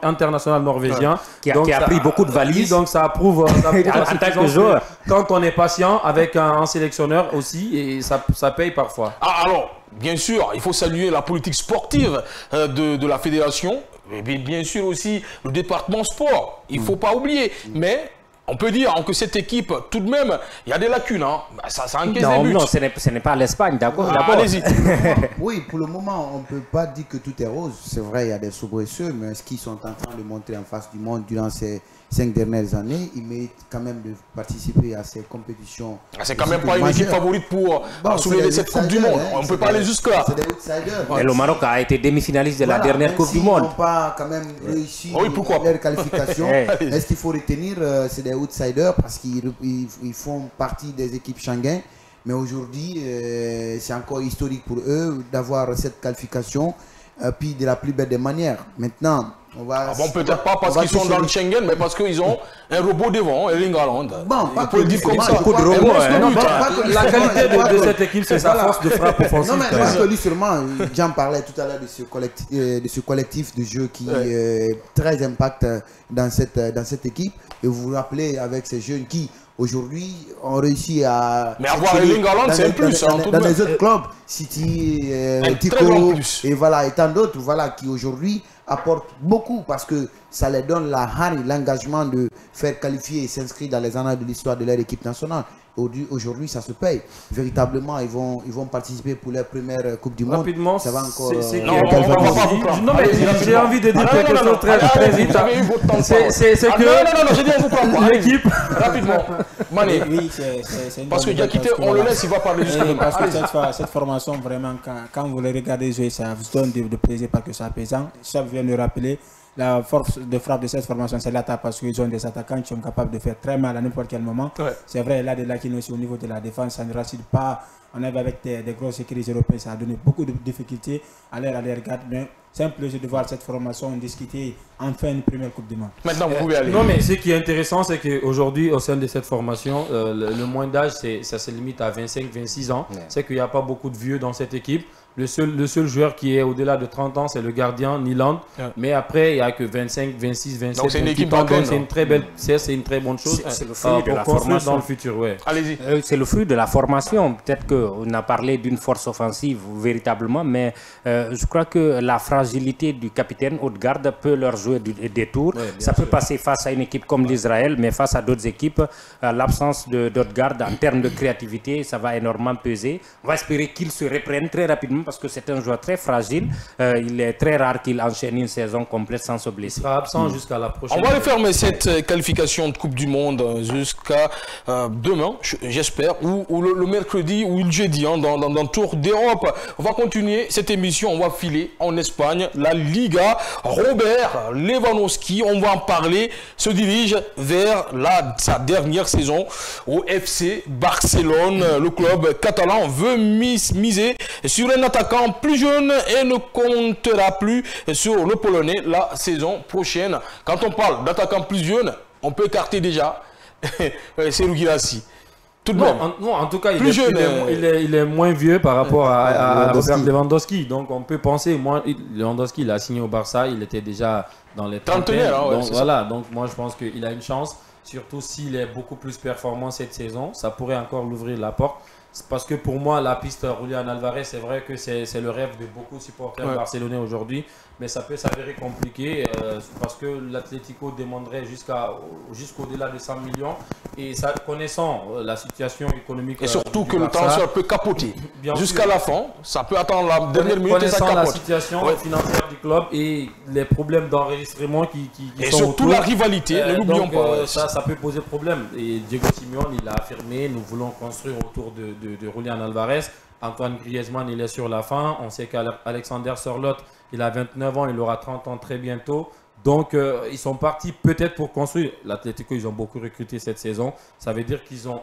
international norvégien. Qui a pris beaucoup de valises. Donc ça prouve en tant que joueur. Quand on est patient avec un sélectionneur aussi, et ça paye parfois. Alors, bien sûr, il faut saluer la politique sportive de la fédération, et bien sûr aussi le département sport. Il ne faut pas oublier. Mais on peut dire que cette équipe, tout de même, il y a des lacunes. Hein. Ça encaisse des buts. Non, ce n'est pas l'Espagne, d'accord. Allez-y. Oui, pour le moment, on ne peut pas dire que tout est rose. C'est vrai, il y a des soubresauts, mais ce qu'ils sont en train de montrer en face du monde durant ces 5 dernières années, ils méritent quand même de participer à ces compétitions. C'est quand même pas une équipe favorite pour soulever cette Coupe du Monde. On ne peut pas aller jusque-là. C'est des outsiders. Et le Maroc a été demi-finaliste de la dernière Coupe du Monde. Ils n'ont pas quand même réussi leur qualification. Mais ce qu'il faut retenir, c'est des outsiders parce qu'ils font partie des équipes Schengen. Mais aujourd'hui, c'est encore historique pour eux d'avoir cette qualification, puis de la plus belle des manières. Maintenant, on va... peut-être pas parce qu'ils sont dans le Schengen, mais parce qu'ils ont un robot devant, Erling Haaland. Bon, on peut le dire comme ça. Beaucoup de robots. La qualité de cette équipe, c'est sa force de frappe offensive. Non, mais pas que lui seulement. Jean parlait tout à l'heure de ce collectif de jeu qui est très impact dans cette équipe. Et vous vous rappelez avec ces jeunes qui, aujourd'hui, ont réussi à... Mais avoir Erling Haaland, c'est un plus. Dans les autres clubs, City, Tico, et voilà, et tant d'autres, voilà, qui aujourd'hui apportent beaucoup parce que ça leur donne la hargne, l'engagement de faire qualifier et s'inscrire dans les annales de l'histoire de leur équipe nationale. Aujourd'hui, ça se paye. Véritablement, ils vont participer pour leur première Coupe du Monde. Rapidement, ça va encore... Non, mais j'ai envie de dire quelque chose très vite. C'est que... Non, j'ai dit on vous prend pas. L'équipe... Rapidement. Mané. Oui, c'est parce que Diakité, on le laisse, il va parler jusqu'à parce que cette formation, vraiment, quand vous les regardez jouer, ça vous donne de plaisir parce que c'est apaisant. Ça vient de rappeler. La force de frappe de cette formation, c'est l'attaque parce qu'ils ont des attaquants qui sont capables de faire très mal à n'importe quel moment. C'est vrai, là, de là qui aussi au niveau de la défense, ça ne rassure pas. On avait avec des grosses équipes européennes, ça a donné beaucoup de difficultés à les regarder. Mais c'est un plaisir de voir cette formation discuter enfin une première Coupe du Monde. Maintenant, vous pouvez aller. Non, mais ce qui est intéressant, c'est qu'aujourd'hui, au sein de cette formation, le moins d'âge, ça se limite à 25-26 ans. C'est qu'il n'y a pas beaucoup de vieux dans cette équipe. Le seul joueur qui est au-delà de 30 ans, c'est le gardien Nyland. Mais après, il n'y a que 25, 26, 27. Donc c'est une équipe c'est une très belle, c'est une très bonne chose. C'est le fruit de la formation dans le futur. Ouais. Allez-y. C'est le fruit de la formation. Peut-être qu'on a parlé d'une force offensive véritablement, mais je crois que la France fragilité du capitaine Odegaard peut leur jouer des tours. Ouais, ça peut passer face à une équipe comme l'Israël, mais face à d'autres équipes, l'absence d'Odegaard en termes de créativité, ça va énormément peser. On va espérer qu'il se reprenne très rapidement parce que c'est un joueur très fragile. Il est très rare qu'il enchaîne une saison complète sans se blesser. Il sera absent jusqu'à la prochaine. On va refermer cette qualification de Coupe du Monde jusqu'à demain, j'espère, ou le mercredi ou le jeudi, hein, dans le Tour d'Europe. On va continuer cette émission, on va filer en Espagne, la Liga. Robert Lewandowski, on va en parler, se dirige vers sa dernière saison au FC Barcelone. Le club catalan veut miser sur un attaquant plus jeune et ne comptera plus sur le Polonais la saison prochaine. Quand on parle d'attaquant plus jeune, on peut écarter déjà Serhou Guirassy. Tout de même. Non, en tout cas, Plus jeune, il est moins vieux par rapport à Robert Lewandowski. Donc, on peut penser, Lewandowski, il a signé au Barça, il était déjà dans les trentenaires. Hein, ouais, donc, voilà, donc moi, je pense qu'il a une chance, surtout s'il est beaucoup plus performant cette saison. Ça pourrait encore l'ouvrir la porte. Parce que pour moi, la piste Julián Álvarez, c'est vrai que c'est le rêve de beaucoup de supporters barcelonais aujourd'hui. Mais ça peut s'avérer compliqué parce que l'Atlético demanderait jusqu'au-delà de 100 millions. Et ça, connaissant la situation économique. Et surtout que le transfert peut capoter jusqu'à la fin. Ça peut attendre la dernière minute et ça capote. Connaissant la situation financière du club et les problèmes d'enregistrement qui et sont surtout autour, la rivalité, ne l'oublions pas. Ça peut poser problème. Et Diego Simeone, il a affirmé, nous voulons construire autour de Julián Álvarez. Antoine Griezmann, il est sur la fin. On sait qu'Alexander Sørloth, il a 29 ans, il aura 30 ans très bientôt. Donc, ils sont partis peut-être pour construire. L'Atlético, ils ont beaucoup recruté cette saison. Ça veut dire qu'ils sont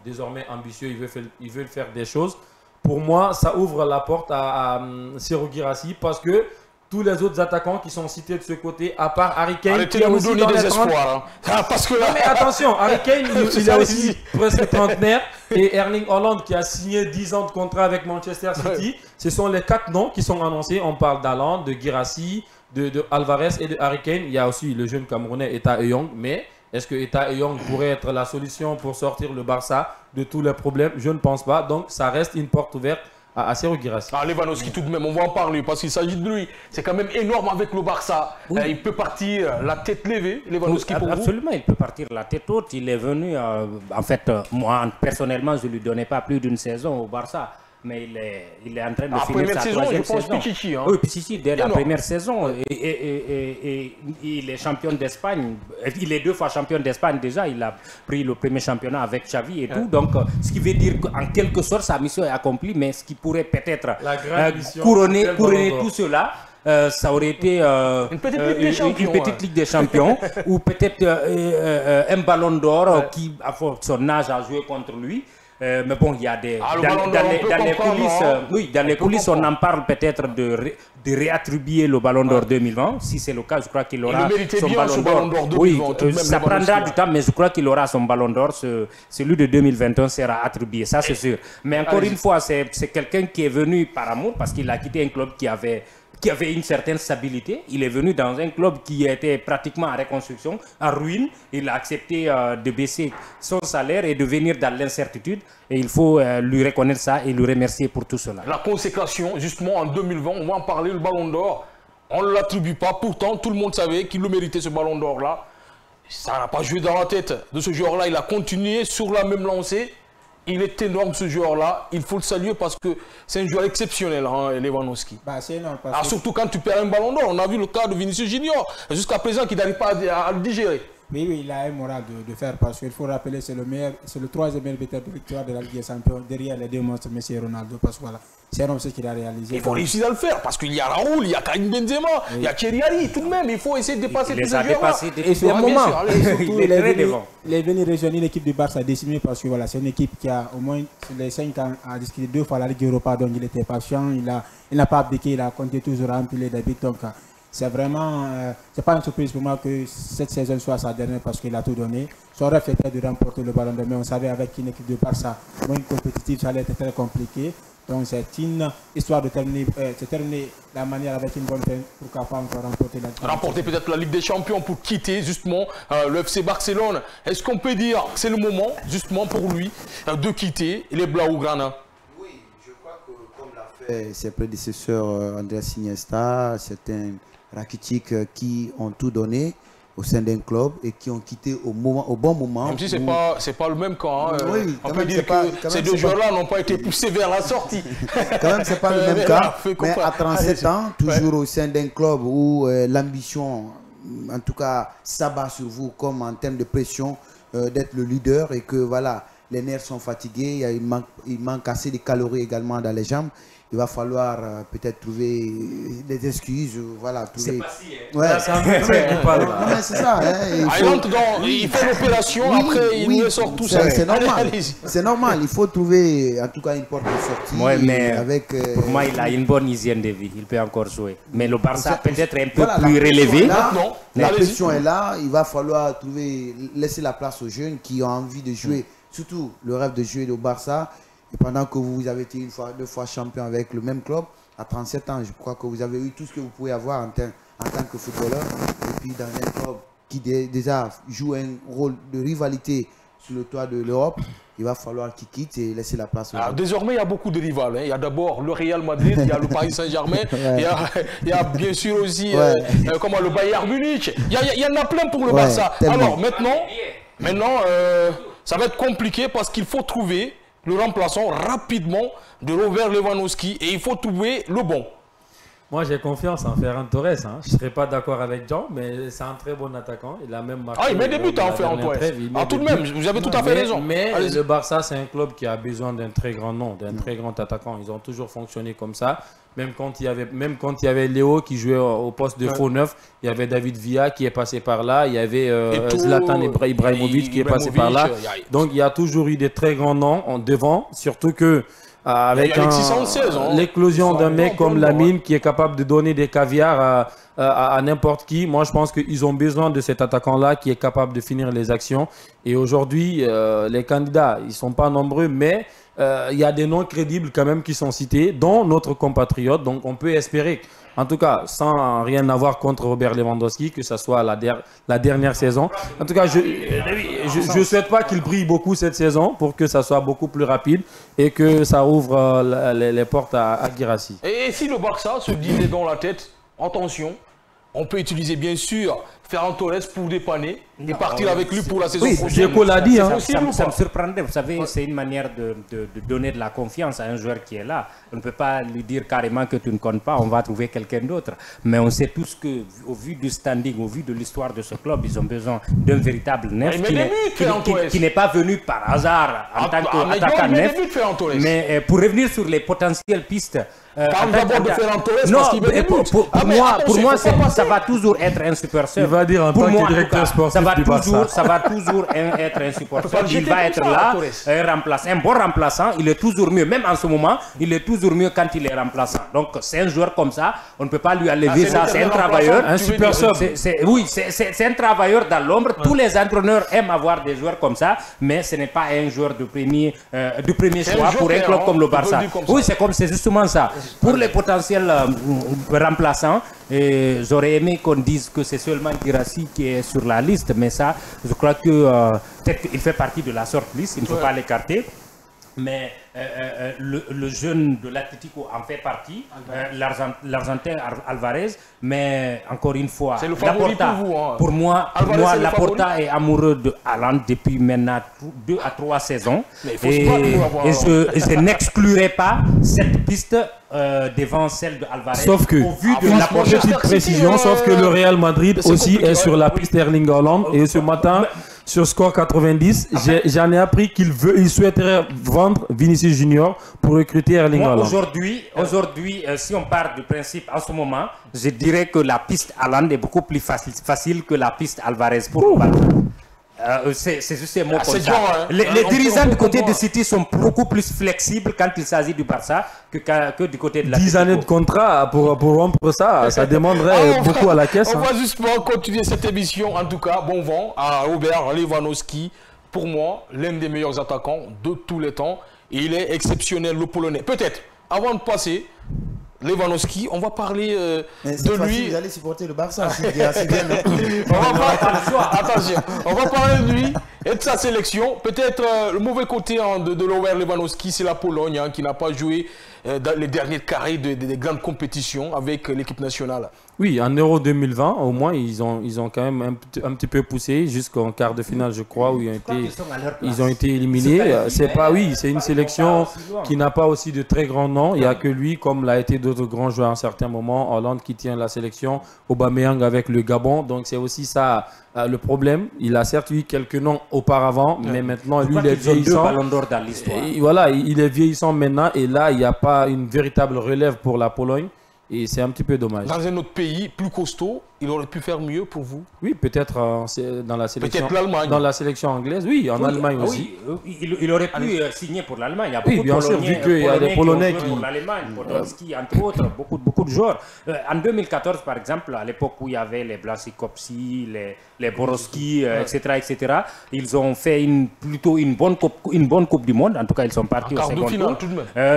désormais ambitieux, ils veulent faire des choses. Pour moi, ça ouvre la porte à Serhou Guirassy parce que tous les autres attaquants qui sont cités de ce côté, à part Harry Kane, arrêtez de nous donner des espoirs. Hein. Parce que là... Non mais attention, Harry Kane, il est aussi presque trentenaire. Et Erling Haaland qui a signé 10 ans de contrat avec Manchester City. Ce sont les 4 noms qui sont annoncés. On parle d'Haaland, de Guirassy, de Alvarez et de Harry Kane. Il y a aussi le jeune Camerounais Eta Eyong. Mais est-ce que Eta Eyong pourrait être la solution pour sortir le Barça de tous les problèmes? Je ne pense pas. Donc ça reste une porte ouverte à Serhou Guirassy. Lewandowski tout de même, on va en parler parce qu'il s'agit de lui. C'est quand même énorme avec le Barça. Oui. Il peut partir la tête levée, Lewandowski pour absolument, il peut partir la tête haute. Il est venu, en fait, moi personnellement, je ne lui donnais pas plus d'une saison au Barça. Mais il est en train de finir sa troisième saison. Pichichi, hein. Oui, Pichichi, dès la première saison. Et il est champion d'Espagne. Il est 2 fois champion d'Espagne déjà. Il a pris le premier championnat avec Xavi et tout. Donc, ce qui veut dire qu'en quelque sorte, sa mission est accomplie. Mais ce qui pourrait peut-être couronner tout cela, ça aurait été une petite Ligue des Champions ou peut-être un ballon d'or qui, à son âge, a joué contre lui. Mais bon, il y a des dans les coulisses, on en parle peut-être de réattribuer le Ballon d'Or 2020. Si c'est le cas, je crois qu'il aura son Ballon d'Or. Oui, ça prendra du temps, mais je crois qu'il aura son Ballon d'Or. Celui de 2021 sera attribué, ça c'est sûr. Mais encore une fois, c'est quelqu'un qui est venu par amour parce qu'il a quitté un club qui avait une certaine stabilité. Il est venu dans un club qui était pratiquement en reconstruction, en ruine. Il a accepté de baisser son salaire et de venir dans l'incertitude. Et il faut lui reconnaître ça et lui remercier pour tout cela. La consécration, justement, en 2020, on va en parler, le Ballon d'Or. On ne l'attribue pas. Pourtant, tout le monde savait qu'il le méritait, ce Ballon d'Or-là. Ça n'a pas joué dans la tête de ce joueur-là. Il a continué sur la même lancée. Il est énorme ce joueur-là, il faut le saluer parce que c'est un joueur exceptionnel, hein, Lewandowski. C'est énorme. Surtout quand tu perds un ballon d'or, on a vu le cas de Vinicius Junior, jusqu'à présent qui n'arrive pas à le digérer. Oui, il a un moral de faire parce qu'il faut rappeler c'est le 3e meilleur buteur de victoire de la Ligue des Champions derrière les 2 monstres Messi et Ronaldo parce que voilà. C'est énorme ce qu'il a réalisé. Il faut réussir à le faire parce qu'il y a Raoul, il y a Karim Benzema, il y a Thierry Henry, tout de même. Il faut essayer de dépasser tous ces joueurs-là. Et c'est un moment. Il est venu rejoindre l'équipe du Barça décimée parce que voilà, c'est une équipe qui a au moins les 5 ans a discuté 2 fois la Ligue Europa, donc il était patient, il n'a pas abdiqué, il a compté toujours à empiler des buts. Donc c'est vraiment, c'est pas une surprise pour moi que cette saison soit sa dernière parce qu'il a tout donné. Son rêve était de remporter le Ballon d'Or, mais on savait avec une équipe de Barça moins compétitive, ça allait être très compliqué. Donc c'est une histoire de terminer la manière avec une bonne fin, pourquoi pas encore remporter la Ligue. Remporter peut-être la Ligue des Champions pour quitter justement le FC Barcelone. Est-ce qu'on peut dire que c'est le moment justement pour lui de quitter les Blaugrana? Oui, je crois que comme l'a fait ses prédécesseurs, Andrés Iniesta, certains Rakitic qui ont tout donné au sein d'un club et qui ont quitté au bon moment. Même si ce n'est pas le même camp. Hein. Oui, on peut dire que ces deux joueurs-là n'ont pas été poussés vers la sortie. Quand même, ce n'est pas le même cas. Mais à 37 ans, toujours au sein d'un club où l'ambition, en tout cas, s'abat sur vous comme en termes de pression d'être le leader et que voilà, les nerfs sont fatigués, il manque assez de calories également dans les jambes. Il va falloir peut-être trouver des excuses, voilà, trouver... C'est pas si, hein. Ouais, c'est ça. Hein, il fait l'opération, après il nous sort tout ça. C'est normal. C'est normal, il faut trouver en tout cas une porte de sortie. Ouais, mais avec, pour moi, il a une bonne hygiène de vie, il peut encore jouer. Mais le Barça peut-être un peu plus relevé. La pression est là, il va falloir laisser la place aux jeunes qui ont envie de jouer, surtout le rêve de jouer au Barça. Et pendant que vous avez été deux fois champion avec le même club, à 37 ans, je crois que vous avez eu tout ce que vous pouvez avoir en tant que footballeur. Et puis dans un club qui déjà joue un rôle de rivalité sur le toit de l'Europe, il va falloir qu'il quitte et laisser la place aux autres. Désormais, il y a beaucoup de rivales. Hein. Il y a d'abord le Real Madrid, il y a le Paris Saint-Germain, il y a bien sûr aussi le Bayern Munich. Il y en a plein pour le Barça. Tellement. Alors maintenant ça va être compliqué parce qu'il faut trouver le remplaçant rapidement de Robert Lewandowski et il faut trouver le bon. Moi, j'ai confiance en Ferran Torres. Hein. Je ne serais pas d'accord avec Jean, mais c'est un très bon attaquant. Il a même marqué. Il met des buts en Ferran Torres. Tout de même, vous avez tout à fait raison. Mais le Barça, c'est un club qui a besoin d'un très grand nom, d'un très grand attaquant. Ils ont toujours fonctionné comme ça. Même quand il y avait Léo qui jouait au poste de faux neuf, il y avait David Villa qui est passé par là, il y avait Zlatan Ibrahimovic qui est passé par là. Donc il y a toujours eu des très grands noms en devant, surtout que avec l'éclosion d'un mec comme Lamine qui est capable de donner des caviars à n'importe qui. Moi, je pense qu'ils ont besoin de cet attaquant-là qui est capable de finir les actions. Et aujourd'hui, les candidats, ils ne sont pas nombreux, mais il y a des noms crédibles quand même qui sont cités, dont notre compatriote. Donc, on peut espérer, en tout cas, sans rien avoir contre Robert Lewandowski, que ce soit la dernière saison. En tout cas, je ne souhaite pas qu'il brille beaucoup cette saison pour que ça soit beaucoup plus rapide et que ça ouvre les portes à Guirassy. Et si le Barça se disait dans la tête, attention, on peut utiliser bien sûr Ferran Torres pour dépanner et partir avec lui pour la saison prochaine. Diego l'a dit. Ça me surprendrait. Vous savez, c'est une manière de donner de la confiance à un joueur qui est là. On ne peut pas lui dire carrément que tu ne comptes pas, on va trouver quelqu'un d'autre. Mais on sait tous qu'au vu du standing, au vu de l'histoire de ce club, ils ont besoin d'un véritable neuf qui n'est pas venu par hasard en tant qu'attaquant neuf. Mais pour revenir sur les potentielles pistes, pour moi, ça va toujours être un super sub. Il va dire en tant que directeur sportif du Barça. Ça va toujours être un supporter. Il va être là, un bon remplaçant. Il est toujours mieux. Même en ce moment, il est toujours mieux quand il est remplaçant. Donc, c'est un joueur comme ça. On ne peut pas lui enlever ça. C'est un travailleur. Un super sub. Oui, c'est un travailleur dans l'ombre. Tous les entraîneurs aiment avoir des joueurs comme ça, mais ce n'est pas un joueur de premier choix pour un club comme le Barça. Oui, c'est justement ça. Pour les potentiels remplaçants, j'aurais aimé qu'on dise que c'est seulement Guirassy qui est sur la liste, mais ça, je crois que peut-être qu'il fait partie de la shortlist, il ne faut pas l'écarter. Mais le jeune de l'Atlético en fait partie, l'Argentin Alvarez, mais encore une fois, c'est le favori pour moi, Laporta est amoureux de Haaland depuis maintenant 2 à 3 saisons. Et je n'exclurai pas cette piste devant celle de Alvarez. Sauf que, au vu de la petite précision, sauf que le Real Madrid aussi est sur la piste Erling Haaland et ce matin, sur Score 90, j'en ai appris qu'il souhaiterait vendre Vinicius Junior pour recruter Erling Haaland. Aujourd'hui, si on part du principe en ce moment, je dirais que la piste Haaland est beaucoup plus facile que la piste Alvarez pour le Barça. C'est juste un mot comme ça. Les dirigeants du côté de City sont beaucoup plus flexibles quand il s'agit du Barça que du côté de la 10 années de contrat pour rompre ça, ça demanderait beaucoup à la caisse. On va justement continuer cette émission. En tout cas, bon vent à Robert Lewandowski. Pour moi, l'un des meilleurs attaquants de tous les temps. Il est exceptionnel, le Polonais. Peut-être, avant de passer, Lewandowski, on va parler de lui. Vous allez supporter le Barça. Attention, on va parler de lui Et de sa sélection, peut-être le mauvais côté de Robert Lewandowski, c'est la Pologne qui n'a pas joué dans les derniers carrés des grandes compétitions avec l'équipe nationale. Oui, en Euro 2020, au moins, ils ont quand même un petit peu poussé jusqu'en quart de finale, je crois, où ils ont été éliminés. C'est une sélection qui n'a pas aussi de très grands noms. Il n'y a que lui, comme l'a été d'autres grands joueurs à un certain moment. Hollande qui tient la sélection, Aubameyang avec le Gabon. Donc c'est aussi ça le problème. Il a certes eu quelques noms auparavant, mais maintenant, lui, il est vieillissant. Voilà, il est vieillissant maintenant. Et là, il n'y a pas une véritable relève pour la Pologne. Et c'est un petit peu dommage. Dans un autre pays plus costaud, il aurait pu faire mieux pour vous? Oui, peut-être dans la sélection. Peut-être l'Allemagne. Dans la sélection anglaise, oui, en Allemagne aussi. Oui, il aurait pu signer pour l'Allemagne. Il y a beaucoup de Polonais, vu qu'il y a des Polonais qui pour l'Allemagne, Podolski, entre autres, beaucoup de joueurs. En 2014, par exemple, à l'époque où il y avait les Blasicopsi, les Borowski, etc., ils ont fait plutôt une bonne coupe du monde. En tout cas, ils sont partis au second tour.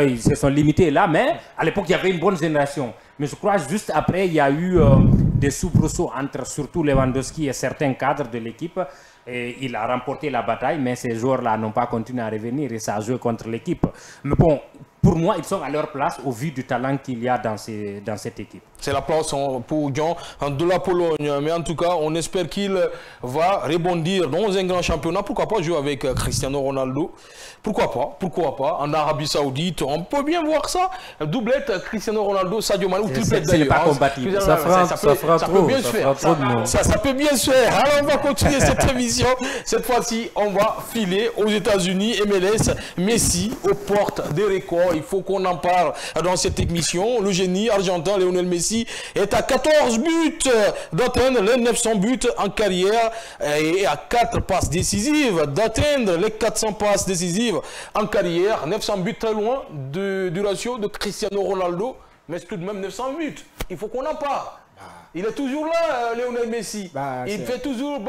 Ils se sont limités là, mais à l'époque, il y avait une bonne génération. Mais je crois juste après, il y a eu des soubresauts entre surtout Lewandowski et certains cadres de l'équipe. Et il a remporté la bataille, mais ces joueurs-là n'ont pas continué à revenir et ça a joué contre l'équipe. Mais bon, pour moi, ils sont à leur place au vu du talent qu'il y a dans cette équipe. C'est la place pour Dion de la Pologne. Mais en tout cas, on espère qu'il va rebondir dans un grand championnat. Pourquoi pas jouer avec Cristiano Ronaldo? Pourquoi pas? En Arabie Saoudite, on peut bien voir ça. Doublette Cristiano Ronaldo, Sadio Mané ou triplette d'ailleurs. C'est pas compatible. Ça fera trop. Ça peut bien se faire. Alors on va continuer cette émission. Cette fois-ci, on va filer aux États-Unis. MLS, Messi aux portes des records. Il faut qu'on en parle dans cette émission. Le génie argentin Lionel Messi est à 14 buts d'atteindre les 900 buts en carrière et à 4 passes décisives d'atteindre les 400 passes décisives en carrière. 900 buts, très loin du ratio de Cristiano Ronaldo, mais c'est tout de même 900 buts. Il faut qu'on en parle. Il est toujours là, Lionel Messi. Il fait toujours,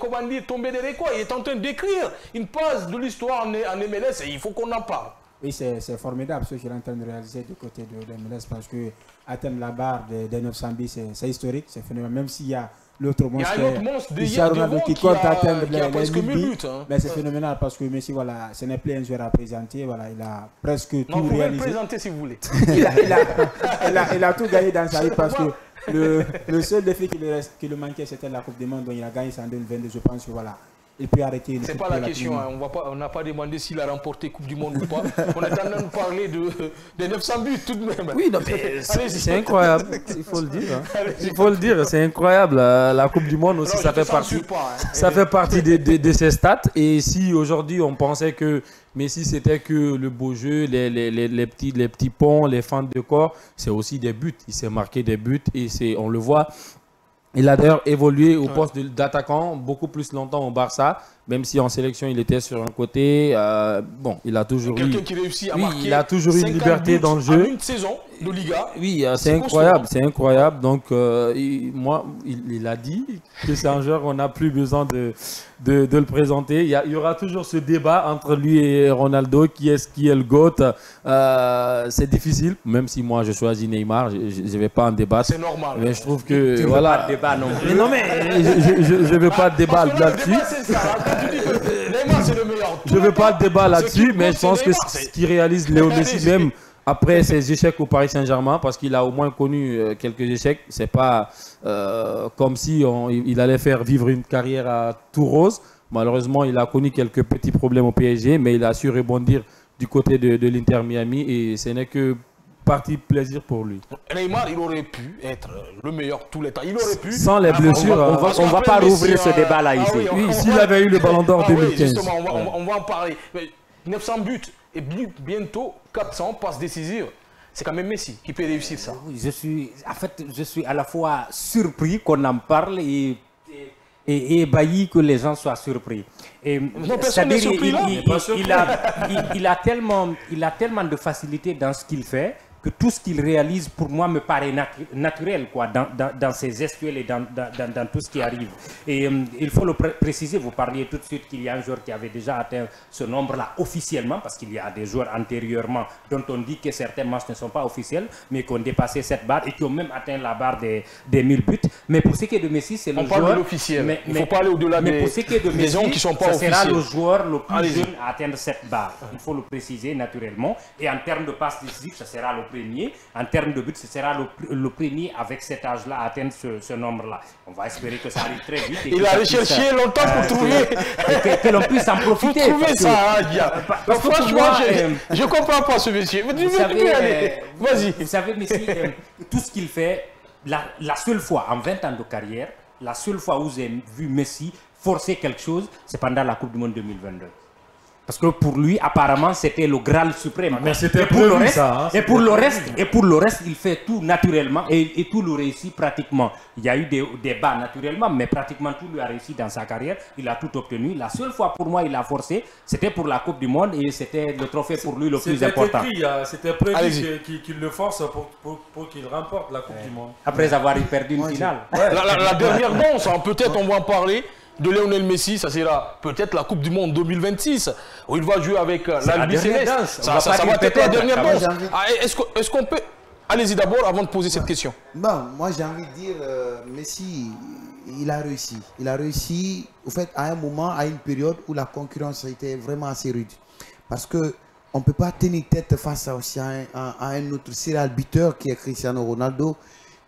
comment dire, tomber des records. Il est en train d'écrire une page de l'histoire en MLS et il faut qu'on en parle. Oui, c'est formidable ce qu'il est en train de réaliser du côté de MLS parce que atteindre la barre des 900 buts, c'est historique, c'est phénoménal. Même s'il y a l'autre monstre, qui compte atteindre les 1000 buts, mais c'est phénoménal parce que Messi, voilà, ce n'est plus un joueur à présenter, voilà, il a presque tout réalisé. Vous pouvez le présenter si vous voulez. il a tout gagné dans sa vie parce que le seul défi qui lui manquait, c'était la Coupe du Monde dont il a gagné en 2022, je pense que voilà. Il peut arrêter. C'est pas la question, on n'a pas demandé s'il a remporté Coupe du Monde ou pas. On est en train de parler des 900 buts tout de même. Oui, c'est incroyable, il faut le dire. Il faut le dire, c'est incroyable. La Coupe du Monde aussi, ça fait partie de ses stats. Et si aujourd'hui on pensait que Messi c'était que le beau jeu, les petits ponts, les fentes de corps, c'est aussi des buts. Il s'est marqué des buts et on le voit. Il a d'ailleurs évolué au poste d'attaquant beaucoup plus longtemps au Barça, même si en sélection il était sur un côté. Bon, il a toujours eu. Quelqu'un qui réussit à marquer. Il a toujours eu une liberté dans le jeu. En une saison de Liga. Oui, c'est incroyable, c'est incroyable. Donc, il a dit que c'est un joueur qu'on n'a plus besoin de le présenter. Il y aura toujours ce débat entre lui et Ronaldo, qui est le GOAT. C'est difficile, même si moi je choisis Neymar, je ne vais pas en débattre. C'est normal. Mais je trouve que voilà. Pas de débat non plus. Mais non, mais je ne veux pas débattre là-dessus. Je ne veux pas de débat là-dessus, mais je pense que ce qu'il réalise Léo Messi même après ses échecs au Paris Saint-Germain, parce qu'il a au moins connu quelques échecs, c'est pas comme si il allait faire vivre une carrière à tout rose. Malheureusement, il a connu quelques petits problèmes au PSG, mais il a su rebondir du côté de l'Inter Miami et ce n'est que partie plaisir pour lui. Neymar, il aurait pu être le meilleur tous les temps. Il aurait pu. Sans les blessures. On va pas rouvrir ce débat-là ici. Oui, s'il avait eu le Ballon d'Or 2015. Justement, on va en parler. 900 buts et bientôt 400 passes décisives. C'est quand même Messi qui peut réussir ça. Oui, je suis à la fois surpris qu'on en parle et ébahi que les gens soient surpris. Personne n'est surpris là. Il a tellement de facilité dans ce qu'il fait que tout ce qu'il réalise, pour moi, me paraît naturel quoi, dans ses gestuels et dans tout ce qui arrive. Et il faut le préciser, vous parliez tout de suite qu'il y a un joueur qui avait déjà atteint ce nombre-là officiellement, parce qu'il y a des joueurs antérieurement dont on dit que certains matchs ne sont pas officiels, mais qui ont dépassé cette barre et qui ont même atteint la barre des 1000 buts. Mais pour ce qui est de Messi, c'est le joueur... On parle de l'officiel, il ne faut pas aller au-delà des gens qui ne sont pas officiels. Ce sera le joueur le plus jeune à atteindre cette barre. Il faut le préciser naturellement. Et en termes de passes décisives, ce sera le premier. En termes de buts, ce sera le premier avec cet âge-là à atteindre ce nombre-là. On va espérer que ça arrive très vite. Il a recherché longtemps pour trouver. Que l'on puisse en profiter. Pour trouver ça, parce que franchement, je ne comprends pas ce monsieur. Vas-y. Vous savez, Messi, tout ce qu'il fait, la seule fois, en 20 ans de carrière, la seule fois où j'ai vu Messi forcer quelque chose, c'est pendant la Coupe du Monde 2022. Parce que pour lui, apparemment, c'était le Graal suprême. Mais c'était pour le reste, et pour le reste, il fait tout naturellement et tout le réussit pratiquement. Il y a eu des bas naturellement, mais pratiquement tout lui a réussi dans sa carrière. Il a tout obtenu. La seule fois pour moi, il a forcé, c'était pour la Coupe du Monde et c'était le trophée pour lui le plus important. C'était prévu qu'il le force pour qu'il remporte la Coupe du Monde. Après avoir perdu une finale. La dernière danse, peut-être on va en parler. De Lionel Messi, ça sera peut-être la Coupe du Monde 2026, où il va jouer avec l'Albi Céleste. Ça va être la dernière danse. Est-ce qu'on peut... Allez-y d'abord avant de poser cette question. Bon, moi j'ai envie de dire, Messi, il a réussi. Il a réussi, au fait, à un moment, à une période où la concurrence était vraiment assez rude. Parce qu'on ne peut pas tenir tête face aussi à un autre serial buteur qui est Cristiano Ronaldo.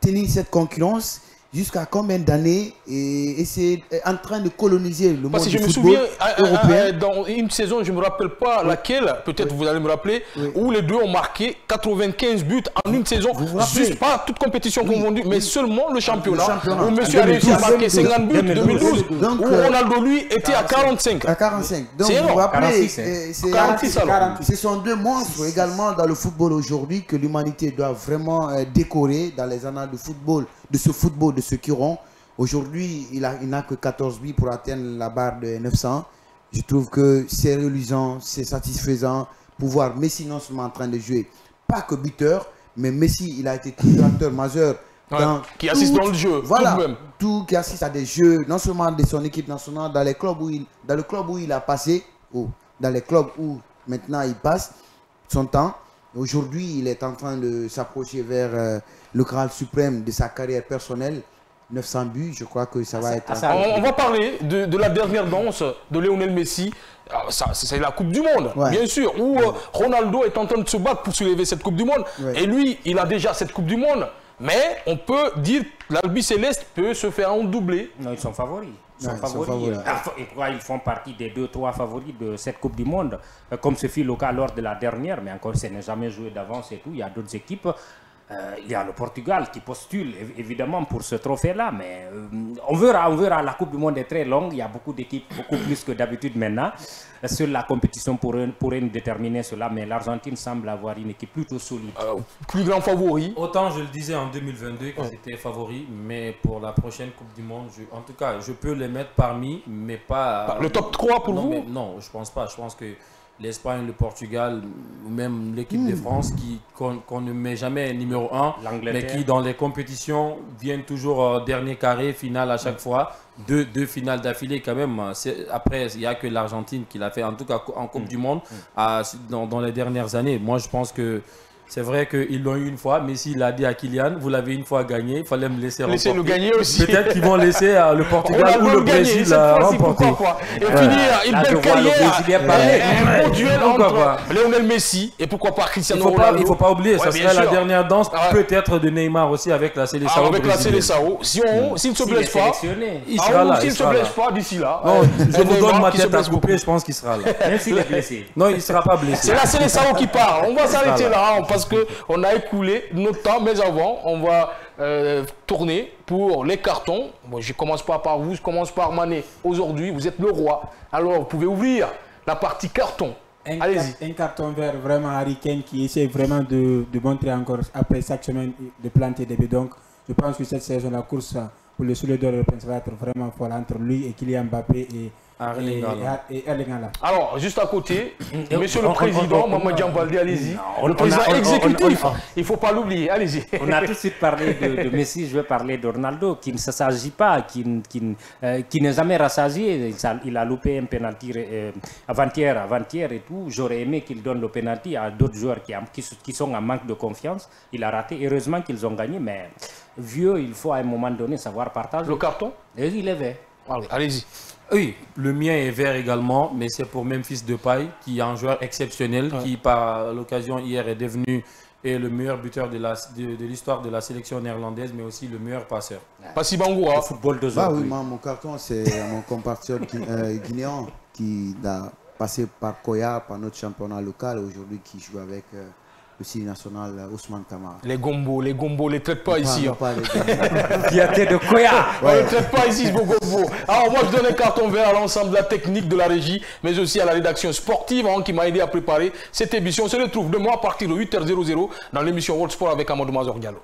Tenir cette concurrence... Jusqu'à combien d'années et c'est en train de coloniser le monde du football européen. Dans une saison, je ne me rappelle pas laquelle, peut-être vous allez me rappeler, où les deux ont marqué 95 buts en une saison. Juste pas toute compétition confondue, mais seulement le championnat. Où monsieur a réussi à marquer 50 buts en 2012, où Ronaldo, lui, était à 45. À 45. Donc vous vous rappelez, ce sont deux monstres également dans le football aujourd'hui que l'humanité doit vraiment décorer dans les annales du football. De ceux qui auront. Aujourd'hui, il n'a que 14 buts pour atteindre la barre de 900. Je trouve que c'est reluisant, c'est satisfaisant pour voir Messi non seulement en train de jouer, pas que buteur, mais Messi, il a été acteur majeur. Qui assiste dans le jeu. Voilà, qui assiste à des jeux, non seulement de son équipe nationale, dans le club où il a passé, ou dans les clubs où maintenant il passe son temps. Aujourd'hui, il est en train de s'approcher vers le Graal suprême de sa carrière personnelle. 900 buts, je crois que ça va être... On va parler de la dernière danse de Lionel Messi. C'est la Coupe du Monde, bien sûr, où Ronaldo est en train de se battre pour soulever cette Coupe du Monde. Et lui, il a déjà cette Coupe du Monde. Mais on peut dire que l'Albi Céleste peut se faire en doublé. Non, ils sont favoris. Ils font partie des 2-3 favoris de cette Coupe du Monde, comme ce fut le cas lors de la dernière, mais encore, ça n'est jamais joué d'avance et tout. Il y a d'autres équipes. Il y a le Portugal qui postule évidemment pour ce trophée-là, mais on verra. La Coupe du Monde est très longue, il y a beaucoup d'équipes, beaucoup plus que d'habitude maintenant. Seule la compétition pourrait nous déterminer cela, mais l'Argentine semble avoir une équipe plutôt solide. Plus grand favori. Autant je le disais en 2022 qu'ils étaient favoris, mais pour la prochaine Coupe du Monde, en tout cas, je peux les mettre parmi, mais pas... Le top 3 pour vous? Non, je pense pas. Je pense que l'Espagne, le Portugal, ou même l'équipe de France qu'on ne met jamais numéro 1, mais qui dans les compétitions viennent toujours dernier carré, finale à chaque fois. Deux finales d'affilée quand même. Après, il n'y a que l'Argentine qui l'a fait, en tout cas en Coupe du Monde, dans les dernières années. Moi, je pense que c'est vrai qu'ils l'ont eu une fois. Messi l'a dit à Kylian, vous l'avez une fois gagné, il fallait me laisser remporter. Laissez-le gagner aussi. Peut-être qu'ils vont laisser le Portugal ou le Brésil remporter. Et finir une belle carrière, un bon duel entre Lionel Messi et pourquoi pas Cristiano Ronaldo. Il ne faut pas oublier, ça serait la dernière danse peut-être de Neymar aussi avec la Seleção. Avec la Seleção. S'il ne se blesse pas, il sera là. S'il ne se blesse pas d'ici là, je vous donne ma tête à couper, je pense qu'il sera là. Même s'il est blessé. Non, il ne sera pas blessé. C'est la Seleção qui parle. On va s'arrêter là parce qu'on a écoulé notre temps, mais avant, on va tourner pour les cartons. Bon, je ne commence pas par vous, je commence par Mané. Aujourd'hui, vous êtes le roi. Alors, vous pouvez ouvrir la partie carton. Allez-y. Un carton vert vraiment Harry Kane qui essaie vraiment de montrer encore, après chaque semaine, de planter des buts. Donc, je pense que cette saison, la course pour le soulevé d'or européen va être vraiment folle entre lui et Kylian Mbappé et et Erling Haaland. Alors, juste à côté, monsieur le président, Mamadi Balde, allez-y. Le président exécutif, il ne faut pas l'oublier, allez-y. On a tout de suite parlé de Messi, je veux parler de Ronaldo, qui ne s'agit pas, qui n'est jamais rassasié. Il a loupé un penalty avant-hier et tout. J'aurais aimé qu'il donne le penalty à d'autres joueurs qui sont en manque de confiance. Il a raté. Heureusement qu'ils ont gagné, mais vieux, il faut à un moment donné savoir partager. Le carton? Et il est vert. Allez-y. Oui, le mien est vert également, mais c'est pour Memphis Depay, qui est un joueur exceptionnel, qui par l'occasion hier est devenu le meilleur buteur de l'histoire de la sélection néerlandaise, mais aussi le meilleur passeur. Passi Bangoura. Le football de oui, mon carton, c'est mon compatriote guinéen qui a passé par Koya, par notre championnat local, aujourd'hui qui joue avec le signe national Ousmane Kamara. Les gombos, les traite pas ici. Pas les Fierté de Koya. On ne traite pas ici, vos gombos. Alors moi je donne un carton vert à l'ensemble de la technique de la régie, mais aussi à la rédaction sportive qui m'a aidé à préparer cette émission. On se retrouve demain à partir de 8h00 dans l'émission World Sport avec Amadou Mazor Diallo.